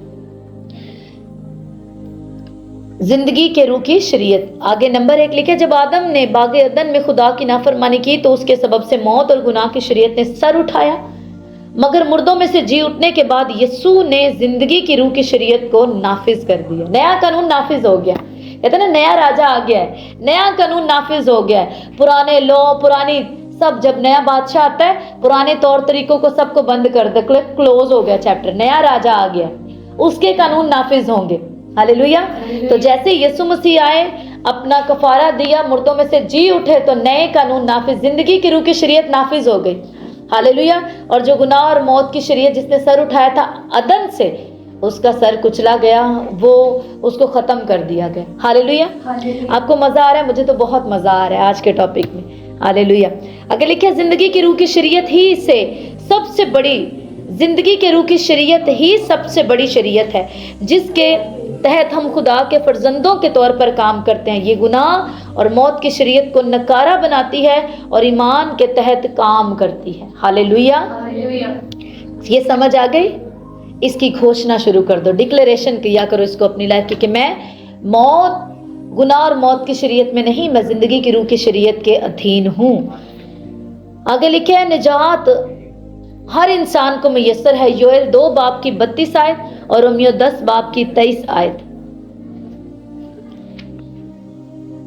Speaker 1: जिंदगी के रूह की शरीयत। आगे नंबर 1 लिखे, जब आदम ने बागे अदन में खुदा की नाफरमानी की तो उसके सबब से मौत और गुनाह की शरीयत ने सर उठाया, मगर मुर्दों में से जी उठने के बाद यीशु ने जिंदगी की रूह की शरीयत को नाफिज कर दिया। नया कानून नाफिज हो गया, कहते ना नया राजा आ गया है, नया कानून नाफिज हो गया है। पुराने लॉ, पुरानी सब, जब नया बादशाह आता है पुराने तौर तरीकों को सबको बंद कर दे, क्लोज हो गया चैप्टर, नया राजा आ गया, उसके कानून नाफिज होंगे। हालेलुया। तो जैसे यीशु मसीह आए, अपना कफारा दिया, मुर्दों में से जी उठे, तो नए कानून नाफिज, जिंदगी की रूह की शरीयत नाफिज हो गई। हालेलुया। और जो गुनाह और मौत की शरीयत जिसने सर उठाया था अदन से, उसका सर कुचला गया, वो उसको खत्म कर दिया गया। हालेलुया। आपको मजा आ रहा है? मुझे तो बहुत मजा आ रहा है आज के टॉपिक में। हालेलुया। आगे लिखिए, जिंदगी की रूह की शरीयत ही से सबसे बड़ी, जिंदगी के रूह की शरीयत ही सबसे बड़ी शरीयत है जिसके तहत हम खुदा के फर्जंदों के तौर पर काम करते हैं। ये गुनाह और मौत की शरीयत को नकारा बनाती है और ईमान के तहत काम करती है। हालेलुया। ये समझ आ गई? इसकी घोषणा शुरू कर दो, डिक्लेरेशन किया करो इसको अपनी लाइफ की कि मैं मौत, गुनाह और मौत की शरीयत में नहीं, मैं जिंदगी की रूह की शरीयत के अधीन हूं। आगे लिखे है, निजात हर इंसान को मुयस्सर है। योएल 2 बाब की 32 आयत और रोमियो 10 बाब की 23 आयत।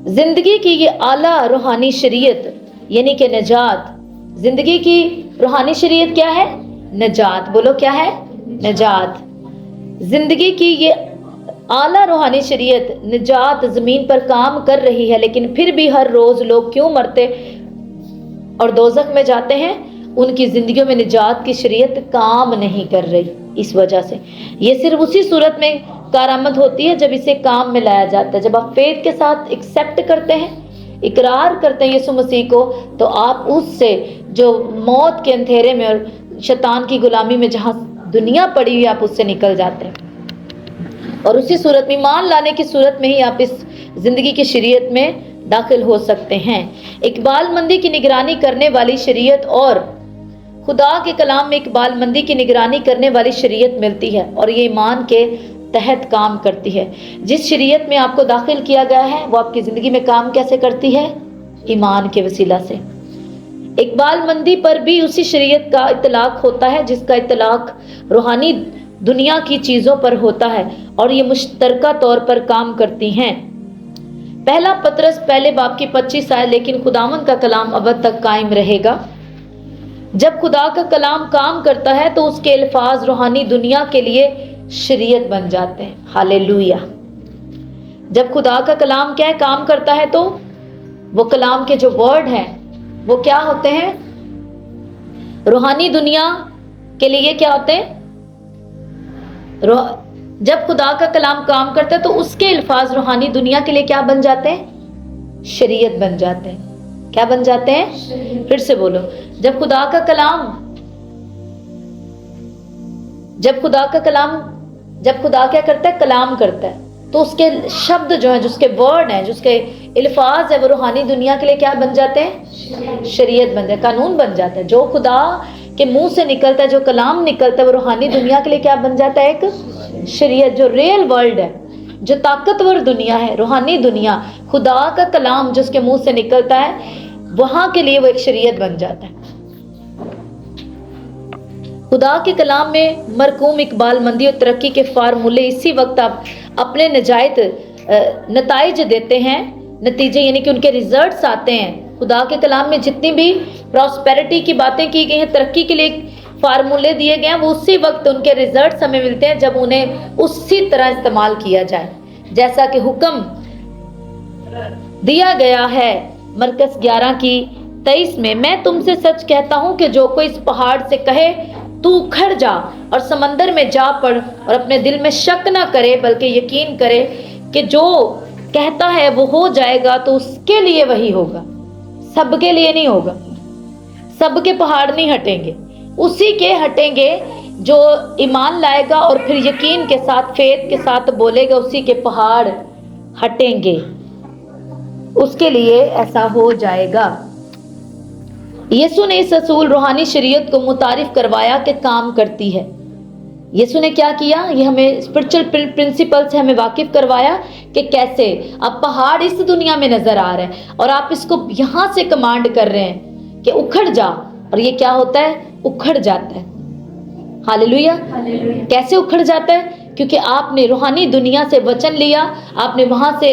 Speaker 1: जिंदगी की ये आला रूहानी शरीयत यानी कि नजात, जिंदगी की रूहानी शरीयत क्या है? नजात। बोलो क्या है? नजात। जिंदगी की ये आला रूहानी शरीयत निजात जमीन पर काम कर रही है, लेकिन फिर भी हर रोज लोग क्यों मरते और दोजख में जाते हैं? उनकी जिंदगियों में निजात की शरीयत काम नहीं कर रही। इस वजह से ये सिर्फ उसी सूरत में कारामद होती है जब इसे काम में लाया जाता है। जब आप फेथ के साथ एक्सेप्ट करते हैं, इकरार करते हैं यीशु मसीह को, तो आप उससे जो मौत के अंधेरे में और शैतान की गुलामी में जहां दुनिया पड़ी हुई, आप उससे निकल जाते हैं और उसी सूरत में, ईमान लाने की सूरत में ही आप इस जिंदगी की शरीयत में दाखिल हो सकते हैं। इकबाल मंदी की निगरानी करने वाली शरीयत और खुदा के कलाम में इकबाल मंदी की निगरानी करने वाली शरीयत मिलती है और ये ईमान के तहत काम करती है। जिस शरीयत में आपको दाखिल किया गया है वो आपकी जिंदगी में काम कैसे करती है? ईमान के वसीला से। इकबाल मंदी पर भी उसी शरीयत का इतलाक होता है जिसका इतलाक रूहानी दुनिया की चीजों पर होता है और ये मुश्तरका तौर पर काम करती हैं। पहला पतरस पहले बाब की 25 आयत, लेकिन खुदावंद का कलाम अबद तक कायम रहेगा। जब खुदा का कलाम काम करता है तो उसके अल्फाज रूहानी दुनिया के लिए शरीयत बन जाते हैं। हालेलुया। जब खुदा का कलाम क्या है? काम करता है, तो वो कलाम के जो वर्ड हैं वो क्या होते हैं? रूहानी दुनिया के लिए क्या होते हैं? जब खुदा का कलाम काम करता है तो उसके अल्फाज रूहानी दुनिया के लिए क्या बन जाते हैं? शरीयत बन जाते हैं। क्या बन जाते हैं? फिर से बोलो। जब खुदा का कलाम जब खुदा क्या करता है? कलाम करता है, तो उसके शब्द जो है, जिसके वर्ड हैं, जिसके अल्फाज है, वो रूहानी दुनिया के लिए क्या बन जाते हैं? शरीयत बन जाते हैं, कानून बन जाता है। जो खुदा के मुंह से निकलता है, जो कलाम निकलता है, वो रूहानी दुनिया के लिए क्या बन जाता है? एक शरीयत। जो रियल वर्ल्ड है, जो ताकतवर दुनिया है, रूहानी दुनिया, खुदा का कलाम जो उसके मुंह से निकलता है, वहां के लिए वो एक शरीयत बन जाता है। खुदा के कलाम में मरकूम इकबाल मंदी और तरक्की के फार्मूले इसी वक्त आप अपने नताइज देते हैं, नतीजे यानी कि उनके रिजल्ट्स आते हैं। खुदा के कलाम में जितनी भी प्रॉस्पेरिटी की बातें की गई हैं, तरक्की के लिए फार्मूले दिए गए हैं, वो उसी वक्त उनके रिजल्ट्स हमें मिलते हैं जब उन्हें उसी तरह इस्तेमाल किया जाए जैसा कि हुक्म दिया गया है। मरकस 11 की 23 में, मैं तुमसे सच कहता हूं कि जो कोई इस पहाड़ से कहे तू उखड़ जा और समंदर में जा पड़, और अपने दिल में शक ना करे बल्कि यकीन करे कि जो कहता है वो हो जाएगा, तो उसके लिए वही होगा। सबके लिए नहीं होगा, सबके पहाड़ नहीं हटेंगे, उसी के हटेंगे जो ईमान लाएगा और फिर यकीन के साथ, फेथ के साथ बोलेगा, उसी के पहाड़ हटेंगे, उसके लिए ऐसा हो जाएगा। यीशु ने इस असूल रूहानी शरीयत को मुतारिफ करवाया कि काम करती है। यीशु ने क्या किया, ये हमें स्पिरिचुअल प्रिंसिपल से हमें वाकिफ करवाया कि कैसे अब पहाड़ इस दुनिया में नजर आ रहे हैं और आप इसको यहाँ से कमांड कर रहे हैं कि उखड़ जा, और ये क्या होता है, उखड़ जाता है। हालेलुया। कैसे उखड़ जाता है? क्योंकि आपने रूहानी दुनिया से वचन लिया, आपने वहां से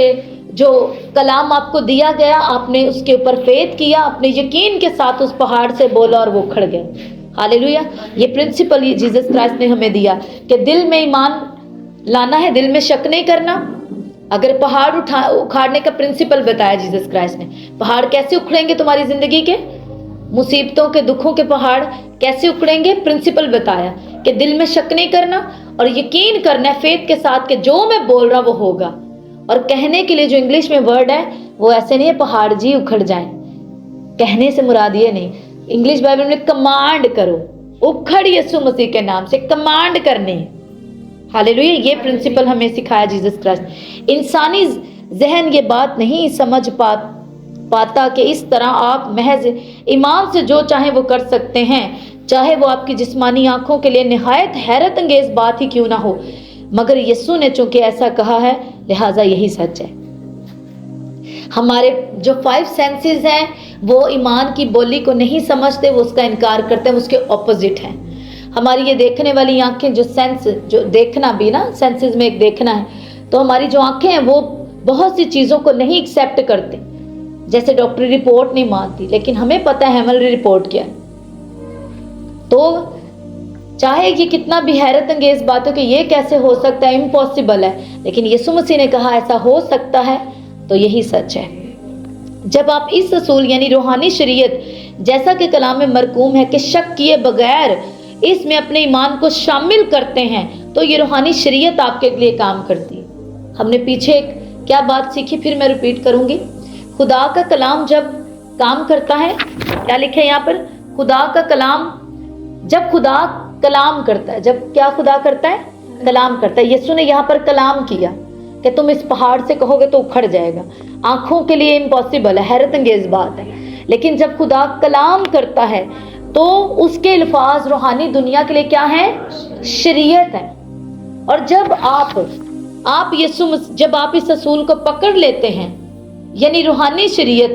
Speaker 1: जो कलाम आपको दिया गया, आपने उसके ऊपर फेथ किया, अपने यकीन के साथ उस पहाड़ से बोला और वो उखड़ गया। हालेलुया। ये प्रिंसिपल ये जीसस क्राइस्ट ने हमें दिया कि दिल में ईमान लाना है, दिल में शक नहीं करना। अगर पहाड़ उखाड़ने का प्रिंसिपल बताया जीसस क्राइस्ट ने, पहाड़ कैसे उखड़ेंगे तुम्हारी जिंदगी के, मुसीबतों के, दुखों के पहाड़ कैसे उखड़ेंगे, प्रिंसिपल बताया कि दिल में शक नहीं करना और यकीन करना है फेथ के साथ कि जो मैं बोल रहा वो होगा। और कहने के लिए जो इंग्लिश में वर्ड है वो ऐसे नहीं है पहाड़ जी उखड़ जाएं, कहने से मुराद ये नहीं। इंग्लिश बाइबल में कमांड करो, उखड़ यीशु मसीह के नाम से कमांड करनी है। हालेलुया। ये प्रिंसिपल हमें सिखाया जीसस क्राइस्ट। इंसानी जहन ये बात नहीं समझ पाता कि इस तरह आप महज ईमान से जो चाहे वो कर सकते हैं, चाहे वो आपकी जिस्मानी आंखों के लिए निहायत हैरत अंगेज बात ही क्यों ना हो। मगर यीशु ने चूंकि ऐसा कहा है, लिहाजा यही सच है। हमारे जो 5 सेंसेस हैं वो ईमान की बोली को नहीं समझते, वो उसका इनकार करते हैं, उसके ऑपोजिट हैं। हमारी ये देखने वाली आंखें, जो सेंस, जो देखना भी ना, सेंसेस में एक देखना है, तो हमारी जो आंखें हैं वो बहुत सी चीज़ों को नहीं एक्सेप्ट करते। जैसे डॉक्टरी रिपोर्ट नहीं मानती, लेकिन हमें पता है हेमनली रिपोर्ट क्या है। तो चाहे ये कितना भी हैरत अंगेज बात हो कि ये कैसे हो सकता है, इम्पॉसिबल है, लेकिन यीशु मसीह ने कहा ऐसा हो सकता है, तो यही सच है। जब आप इस असूल यानी रूहानी शरीयत, जैसा कि कलाम में मरकूम है कि शक किए बगैर इसमें अपने ईमान को शामिल करते हैं, तो ये रूहानी शरीयत आपके लिए काम करती है। हमने पीछे एक क्या बात सीखी, फिर मैं रिपीट करूंगी। खुदा का कलाम जब काम करता है, क्या लिखे हैं यहाँ पर, खुदा का कलाम, जब खुदा कलाम करता है, जब क्या खुदा करता है, कलाम करता है। यीशु ने यहाँ पर कलाम किया कि तुम इस पहाड़ से कहोगे तो उखड़ जाएगा। आंखों के लिए इम्पॉसिबल है, हैरत अंगेज बात है, लेकिन जब खुदा कलाम करता है तो उसके अल्फाज रूहानी दुनिया के लिए क्या है, शरीयत है। और जब जब आप इस असूल को पकड़ लेते हैं, यानी रूहानी शरीयत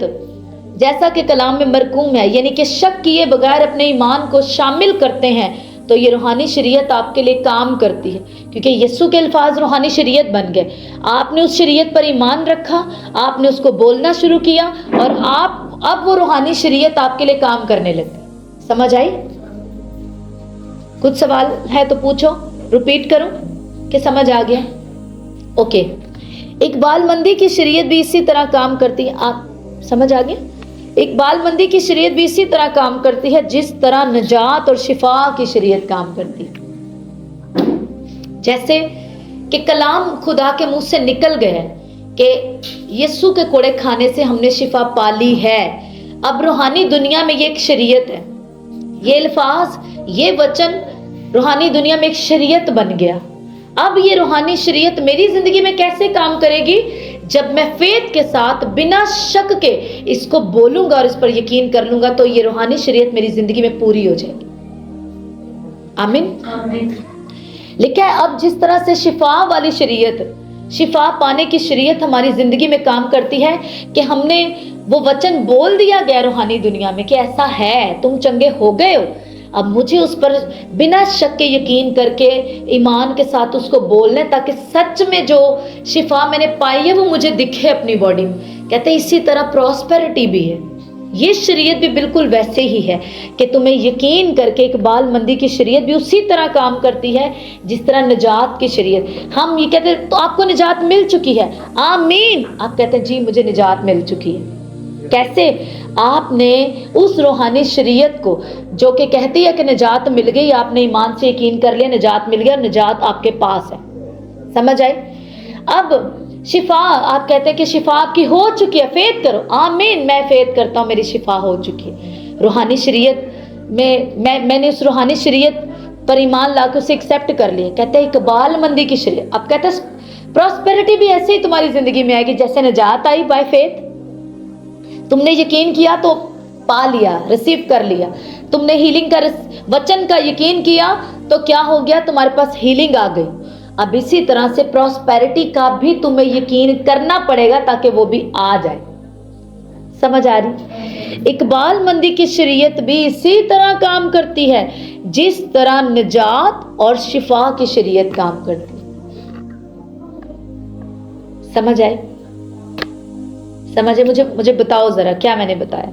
Speaker 1: जैसा कि कलाम में मरकूम है, यानी कि शक किए बगैर अपने ईमान को शामिल करते हैं, तो ये रूहानी शरीयत आपके लिए काम करती है, क्योंकि यीशु के अल्फाज रूहानी शरीयत बन गए। आपने उस शरीयत पर ईमान रखा, आपने उसको बोलना शुरू किया, और अब वो रूहानी शरीयत आपके लिए काम करने लगी। समझ आई? कुछ सवाल है तो पूछो, रिपीट करूं कि समझ आ गया? ओके। इकबालमंदी की शरीयत भी इसी तरह काम करती है। आप समझ आ गया? इकबालमंदी की शरीयत भी इसी तरह काम करती है जिस तरह नजात और शिफा की शरीयत काम करती है। जैसे कि कलाम खुदा के मुंह से निकल गए कि यीशु के कोड़े खाने से हमने शिफा पा ली है। अब रूहानी दुनिया में ये एक शरीयत है, ये अल्फाज, ये वचन रूहानी दुनिया में एक शरीयत बन गया। अब ये रूहानी शरीयत मेरी जिंदगी में कैसे काम करेगी? जब मैं फेथ के साथ बिना शक के इसको बोलूंगा और इस पर यकीन कर लूंगा, तो ये रूहानी शरीयत मेरी जिंदगी में पूरी हो जाएगी। आमीन, आमीन। लिखा है, अब जिस तरह से शिफा वाली शरीयत, शिफा पाने की शरीयत हमारी जिंदगी में काम करती है कि हमने वो वचन बोल दिया गया रूहानी दुनिया में कि ऐसा है, तुम चंगे हो गए हो। अब मुझे उस पर बिना शक के यकीन करके ईमान के साथ उसको बोलने, ताकि सच में जो शिफा मैंने पाई है वो मुझे दिखे अपनी बॉडी में। कहते हैं इसी तरह प्रॉस्पेरिटी भी है, ये शरीयत भी बिल्कुल वैसे ही है कि तुम्हें यकीन करके, इकबालमंदी की शरीयत भी उसी तरह काम करती है जिस तरह निजात की शरीयत। हम ये कहते हैं तो आपको निजात मिल चुकी है, आमीन। आप कहते हैं जी मुझे निजात मिल चुकी है। कैसे? आपने उस रूहानी शरीयत को जो कि कहती है कि निजात मिल गई, आपने ईमान से यकीन कर लिया, निजात मिल गया, निजात आपके पास है। समझ आई? अब शिफा, आप कहते हैं कि शिफा आपकी हो चुकी है, फेथ करो। आमीन, मैं फेथ करता हूँ, मेरी शिफा हो चुकी है। रूहानी शरीयत में मैंने उस रूहानी शरीयत पर ईमान ला के उसे एक्सेप्ट कर लिया। कहते हैं इकबाल मंदी की शरीयत। अब कहते हैं प्रॉस्पेरिटी भी ऐसे ही तुम्हारी जिंदगी में आएगी जैसे निजात आई बाय फेथ। तुमने यकीन किया तो पा लिया, रिसीव कर लिया। तुमने हीलिंग का वचन का यकीन किया तो क्या हो गया, तुम्हारे पास हीलिंग आ गई। अब इसी तरह से प्रॉस्पेरिटी का भी तुम्हें यकीन करना पड़ेगा ताकि वो भी आ जाए। समझ आ रही? इकबाल मंदी की शरीयत भी इसी तरह काम करती है जिस तरह निजात और शिफा की शरीयत काम करती है। समझ आए? समझे? मुझे बताओ जरा क्या मैंने बताया,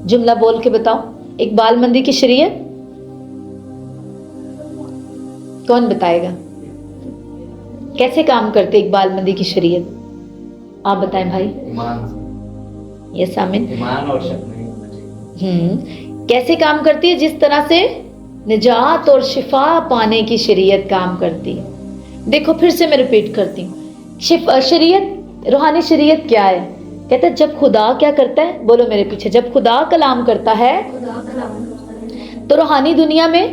Speaker 1: जुमला बोल के बताओ। इकबाल मंदी की शरीयत कौन बताएगा? कैसे काम करते इकबाल मंदी की शरीयत? आप बताएं भाई। ये सामिन
Speaker 2: ईमान और शक नहीं होना चाहिए।
Speaker 1: कैसे काम करती है? जिस तरह से निजात और शिफा पाने की शरीयत काम करती है। देखो फिर से मैं रिपीट करती हूँ, शरीयत, रूहानी शरीयत क्या है? कहते हैं जब खुदा क्या करता है, बोलो मेरे पीछे, जब खुदा कलाम करता है तो रूहानी दुनिया में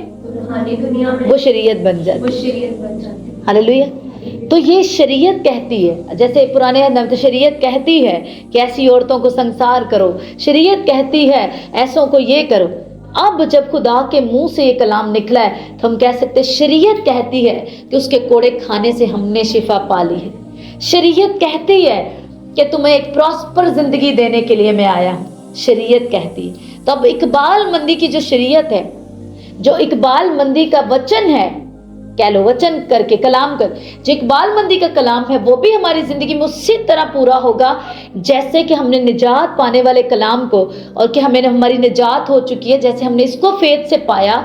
Speaker 1: वो शरीयत बन जाती है। हालेलुया। तो ये शरीयत कहती है, जैसे पुराने नाम तो शरीयत कहती है कि ऐसी औरतों को संसार करो, शरीयत कहती है ऐसों को ये करो। अब जब खुदा के मुंह से ये कलाम निकला है तो हम कह सकते हैं शरीयत कहती है कि उसके कोड़े खाने से हमने शिफा पा ली है। शरीयत कहती है कि तुम्हें एक प्रॉस्पर जिंदगी देने के लिए मैं आया हूँ, शरीयत कहती है। तो अब इकबाल मंदी की जो शरीयत है, जो इकबाल मंदी का वचन है, कह लो वचन करके कलाम कर, जो इकबाल मंदी का कलाम है वो भी हमारी जिंदगी में उसी तरह पूरा होगा जैसे कि हमने निजात पाने वाले कलाम को, और कि हमें हमारी निजात हो चुकी है, जैसे हमने इसको फेथ से पाया।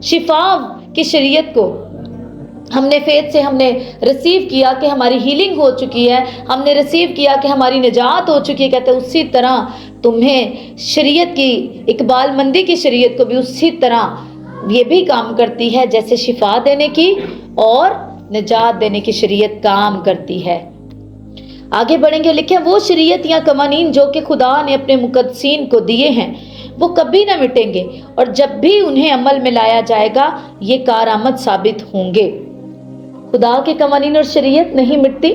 Speaker 1: शिफा की शरीयत को हमने फेथ से हमने रिसीव किया कि हमारी हीलिंग हो चुकी है, हमने रिसीव किया कि हमारी निजात हो चुकी है। कहते हैं उसी तरह तुम्हें शरीयत की, इकबाल मंदी की शरीयत को भी उसी तरह ये भी काम करती है जैसे शिफा देने की और निजात देने की शरीयत काम करती है। आगे बढ़ेंगे, लिखे वो शरीयत या कवानीन जो कि खुदा ने अपने मुकद्दसीन को दिए हैं वो कभी ना मिटेंगे, और जब भी उन्हें अमल में लाया जाएगा ये कारआमद साबित होंगे। खुदा के कवानीन और शरीयत नहीं मिटती।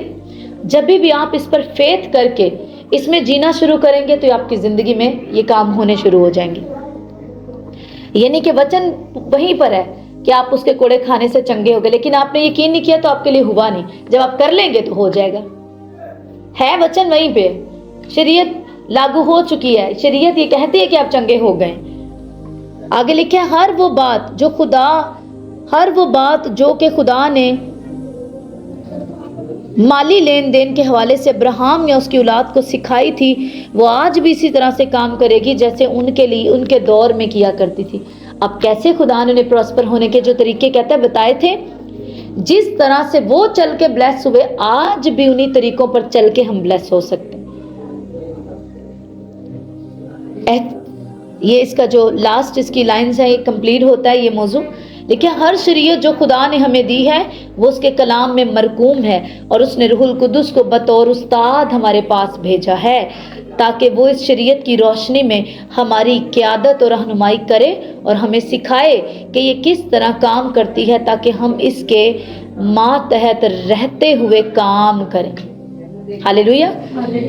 Speaker 1: जब भी आप इस पर फेथ करके इसमें जीना शुरू करेंगे तो आपकी ज़िंदगी में ये काम होने शुरू हो जाएंगे। यानी कि वचन वहीं पर है कि आप उसके कोड़े खाने से चंगे हो गए, लेकिन आपने यकीन नहीं किया तो आपके लिए हुआ नहीं। जब आप कर लेंगे तो हो जाएगा। है वचन वहीं पे, शरीयत लागू हो चुकी है, शरीयत ये कहती है कि आप चंगे हो गए। आगे लिखे हर वो बात जो कि खुदा ने माली लेन देन के हवाले से अब्राहम या उसकी औलाद को सिखाई थी वो आज भी इसी तरह से काम करेगी जैसे उनके लिए उनके दौर में किया करती थी। अब कैसे खुदा ने उन्हें प्रॉस्पर होने के जो तरीके कहते हैं बताए थे, जिस तरह से वो चल के ब्लेस हुए आज भी उन्हीं तरीकों पर चल के हम ब्लेस हो सकते हैं। ये इसका जो लास्ट इसकी लाइन्स है ये कंप्लीट होता है ये मौजू। देखिए हर शरीयत जो खुदा ने हमें दी है वो उसके कलाम में मरकूम है, और उसने रूहुल कुद्दुस को बतौर उस्ताद हमारे पास भेजा है ताकि वो इस शरीयत की रोशनी में हमारी क़यादत और रहनुमाई करे और हमें सिखाए कि ये किस तरह काम करती है ताकि हम इसके मातहत रहते हुए काम करें। हालेलुया।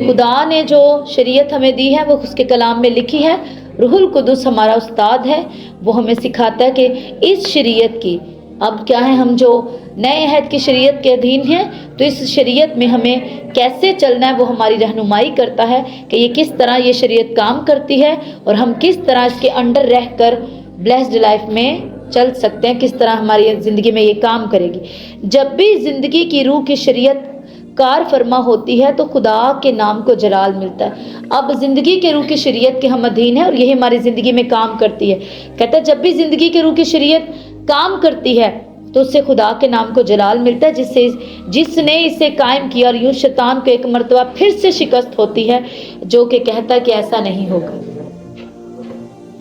Speaker 1: खुदा ने जो शरीयत हमें दी है वो उसके कलाम में लिखी है। रूहुल कुद्दुस हमारा उस्ताद है, वो हमें सिखाता है कि इस शरीयत की, अब क्या है हम जो नए अहद की शरीयत के अधीन हैं तो इस शरीयत में हमें कैसे चलना है वो हमारी रहनुमाई करता है कि ये किस तरह ये शरीयत काम करती है और हम किस तरह इसके अंडर रहकर ब्लेस्ड लाइफ में चल सकते हैं, किस तरह हमारी ज़िंदगी में ये काम करेगी। जब भी ज़िंदगी की रूह की शरीयत कार फरमा होती है तो खुदा के नाम को जलाल मिलता है। अब ज़िंदगी के रूह की शरीयत के हम अधीन हैं और यही हमारी ज़िंदगी में काम करती है। कहता है जब भी ज़िंदगी के रूह की शरीयत काम करती है तो उससे खुदा के नाम को जलाल मिलता है, जिसने इसे कायम किया, और यूँ शैतान को एक मर्तबा फिर से शिकस्त होती है जो कि कहता है कि ऐसा नहीं होगा।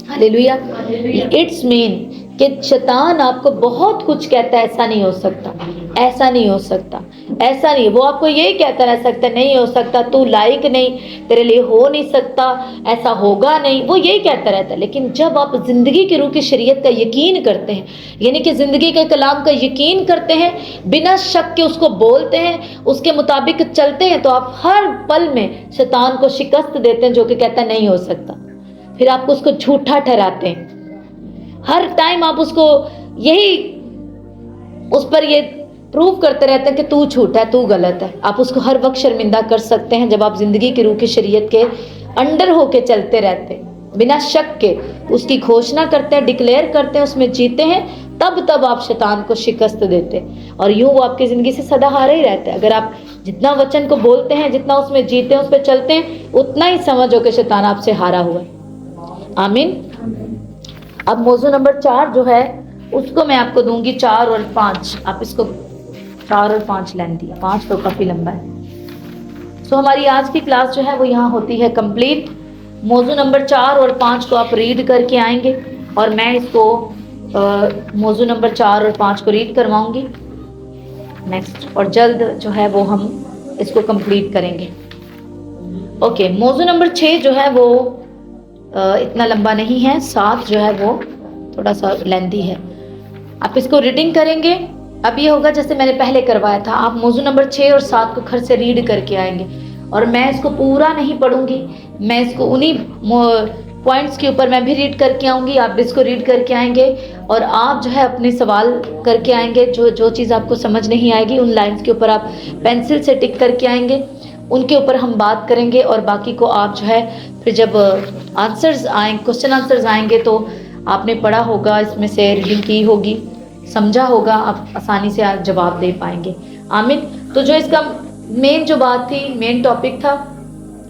Speaker 1: हालेलुया। इट्स मीन کہ शैतान आपको बहुत कुछ कहता है, ऐसा नहीं हो सकता, ऐसा नहीं हो सकता, ऐसा नहीं, वो आपको यही कहता रह सकता है, नहीं हो सकता, तू लायक नहीं, तेरे लिए हो नहीं सकता, ऐसा होगा नहीं, वो यही कहता रहता है। लेकिन जब आप ज़िंदगी की रूह की शरीयत का यकीन करते हैं, यानी कि ज़िंदगी के कलाम का यकीन करते हैं, बिना शक के उसको बोलते हैं, उसके मुताबिक चलते हैं, तो आप हर पल में शैतान को शिकस्त देते हैं जो कि कहता नहीं हो सकता। फिर आपको उसको झूठा ठहराते हैं, हर टाइम आप उसको यही उस पर ये प्रूव करते रहते हैं कि तू झूठा है, तू गलत है। आप उसको हर वक्त शर्मिंदा कर सकते हैं जब आप ज़िंदगी की रूह की शरीयत के अंडर होके चलते रहते हैं, बिना शक के उसकी घोषणा करते हैं, डिक्लेयर करते हैं, उसमें जीते हैं, तब आप शैतान को शिकस्त देते हैं। और यूँ वो आपकी ज़िंदगी से सदा हारा ही रहता है। अगर आप जितना वचन को बोलते हैं, जितना उसमें जीते हैं, उस पर चलते हैं, उतना ही समझो कि शैतान आपसे हारा हुआ है। आमीन। अब मौजू नंबर 4 जो है उसको मैं आपको दूंगी 4 और 5। आप इसको 4 और 5 लाइन दिया, 5 तो काफ़ी लंबा है। सो हमारी आज की क्लास जो है वो यहाँ होती है कंप्लीट। मौजू नंबर 4 और 5 को आप रीड करके आएंगे और मैं इसको मौजू नंबर 4 और 5 को रीड करवाऊंगी नेक्स्ट, और जल्द जो है वो हम इसको कंप्लीट करेंगे। ओके, मौजू नंबर 6 जो है वो इतना लंबा नहीं है, 7 जो है वो थोड़ा सा लेंथी है। आप इसको रीडिंग करेंगे। अब ये होगा जैसे मैंने पहले करवाया था, आप मौजू नंबर 6 और 7 को घर से रीड करके आएंगे और मैं इसको पूरा नहीं पढ़ूंगी, मैं इसको उन्हीं पॉइंट्स के ऊपर मैं भी रीड करके आऊँगी, आप भी इसको रीड करके आएंगे और आप जो है अपने सवाल करके आएंगे। जो चीज़ आपको समझ नहीं आएगी उन लाइन्स के ऊपर आप पेंसिल से टिक करके आएंगे, उनके ऊपर हम बात करेंगे और बाकी को आप जो है फिर जब आंसर्स आएंगे, क्वेश्चन आंसर्स आएंगे तो आपने पढ़ा होगा, इसमें से रीडिंग की होगी, समझा होगा, आप आसानी से आज जवाब दे पाएंगे। आमीन। तो जो इसका मेन जो बात थी, मेन टॉपिक था,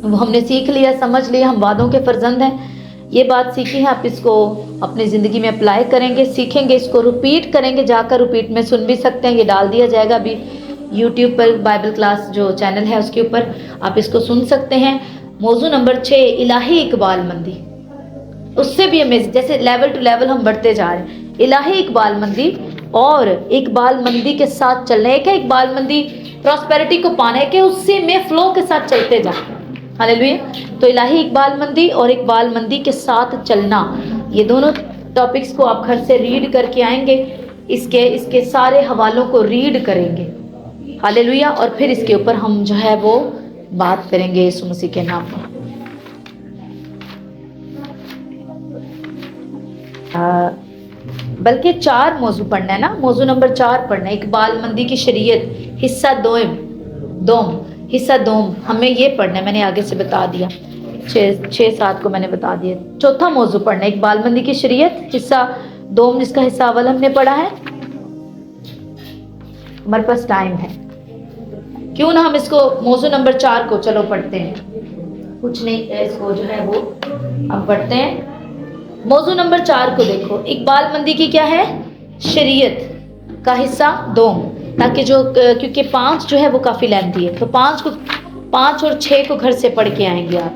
Speaker 1: वो हमने सीख लिया, समझ लिया। हम वादों के फर्जंद हैं, ये बात सीखी है। आप इसको अपनी ज़िंदगी में अप्लाई करेंगे, सीखेंगे, इसको रिपीट करेंगे, जाकर रिपीट में सुन भी सकते हैं, ये डाल दिया जाएगा अभी यूट्यूब पर, बाइबल क्लास जो चैनल है उसके ऊपर आप इसको सुन सकते हैं। मौजू नंबर 6 इलाही इकबालमंदी, उससे भी अमेजिंग, जैसे लेवल टू लेवल हम बढ़ते जा रहे हैं। इलाही इकबालमंदी और इकबालमंदी के साथ चलना, एक है इकबालमंदी प्रॉस्पेरिटी को पाने के, उससे में फ्लो के साथ चलते जाए। हालेलुया। तो इलाही इकबालमंदी और इकबालमंदी के साथ चलना, ये दोनों टॉपिक्स को आप घर से रीड करके आएंगे, इसके सारे हवालों को रीड करेंगे। हालेलुया। और फिर इसके ऊपर हम जो है वो बात करेंगे यीशु मसीह के नाम में। बल्कि 4 मौजू पढ़ना है ना, मौजू नंबर 4 पढ़ना है, इकबालमंदी की शरीयत हिस्सा दोम हिस्सा दोम, हमें ये पढ़ना है। मैंने आगे से बता दिया, 6-7 को मैंने बता दिया। चौथा मौजू पढ़ना है इकबालमंदी की शरीयत हिस्सा दोम, जिसका हिस्सा अव्वल हमने पढ़ा है। हमारे पास टाइम है, क्यों ना हम इसको मौजू नंबर 4 को चलो पढ़ते हैं, कुछ नहीं, इसको जो है वो हम पढ़ते हैं। मौजू नंबर 4 को देखो, इकबालमंदी की क्या है, शरीयत का हिस्सा दोम, ताकि जो क्योंकि 5 जो है वो काफ़ी लेंथी है, तो 5 और 6 को घर से पढ़ के आएंगे आप,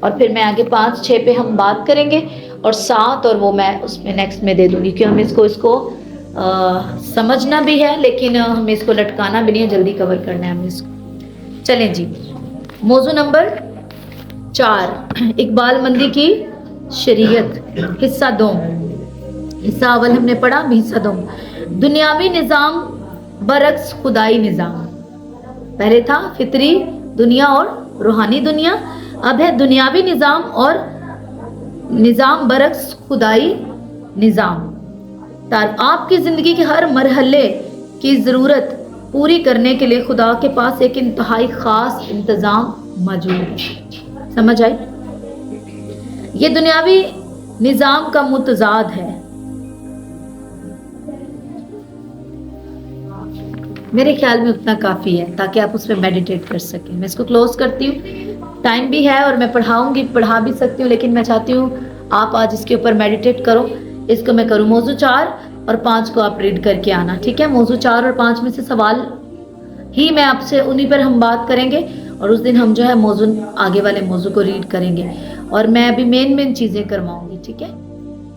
Speaker 1: और फिर मैं आगे 5-6 पे हम बात करेंगे, और 7 और वो मैं उसमें नेक्स्ट में दे दूँगी, क्योंकि हमें इसको समझना भी है, लेकिन हमें इसको लटकाना भी नहीं है, जल्दी कवर करना है हमें इसको। चलें जी, मौजू नंबर 4 इकबालमंदी की शरीयत हिस्सा दोम, हिस्सा अव्वल हमने पढ़ा, हिस्सा दोम दुनियावी निज़ाम बरक्स खुदाई निज़ाम। पहले था फितरी दुनिया और रूहानी दुनिया, अब है दुनियावी निज़ाम और निज़ाम बरक्स खुदाई निज़ाम। आपकी ज़िंदगी के हर मरहले की ज़रूरत पूरी करने के लिए खुदा के पास एक इंतहाई ख़ास इंतज़ाम मौजूद है। समझ आई? ये दुनियावी निज़ाम का मुतज़ाद है। मेरे ख्याल में उतना काफ़ी है ताकि आप उस पर मेडिटेट कर सकें। मैं इसको क्लोज करती हूँ, टाइम भी है और मैं पढ़ा भी सकती हूँ, लेकिन मैं चाहती हूँ आप आज इसके ऊपर मेडिटेट करो। इसको मैं करूँ, मौजू 4 और 5 को आप रीड करके आना, ठीक है? मौजू 4 और 5 में से सवाल ही मैं आपसे, उन्हीं पर हम बात करेंगे, और उस दिन हम जो है मौजू आगे वाले मौजू को रीड करेंगे, और मैं अभी मेन चीज़ें करवाऊँगी, ठीक है?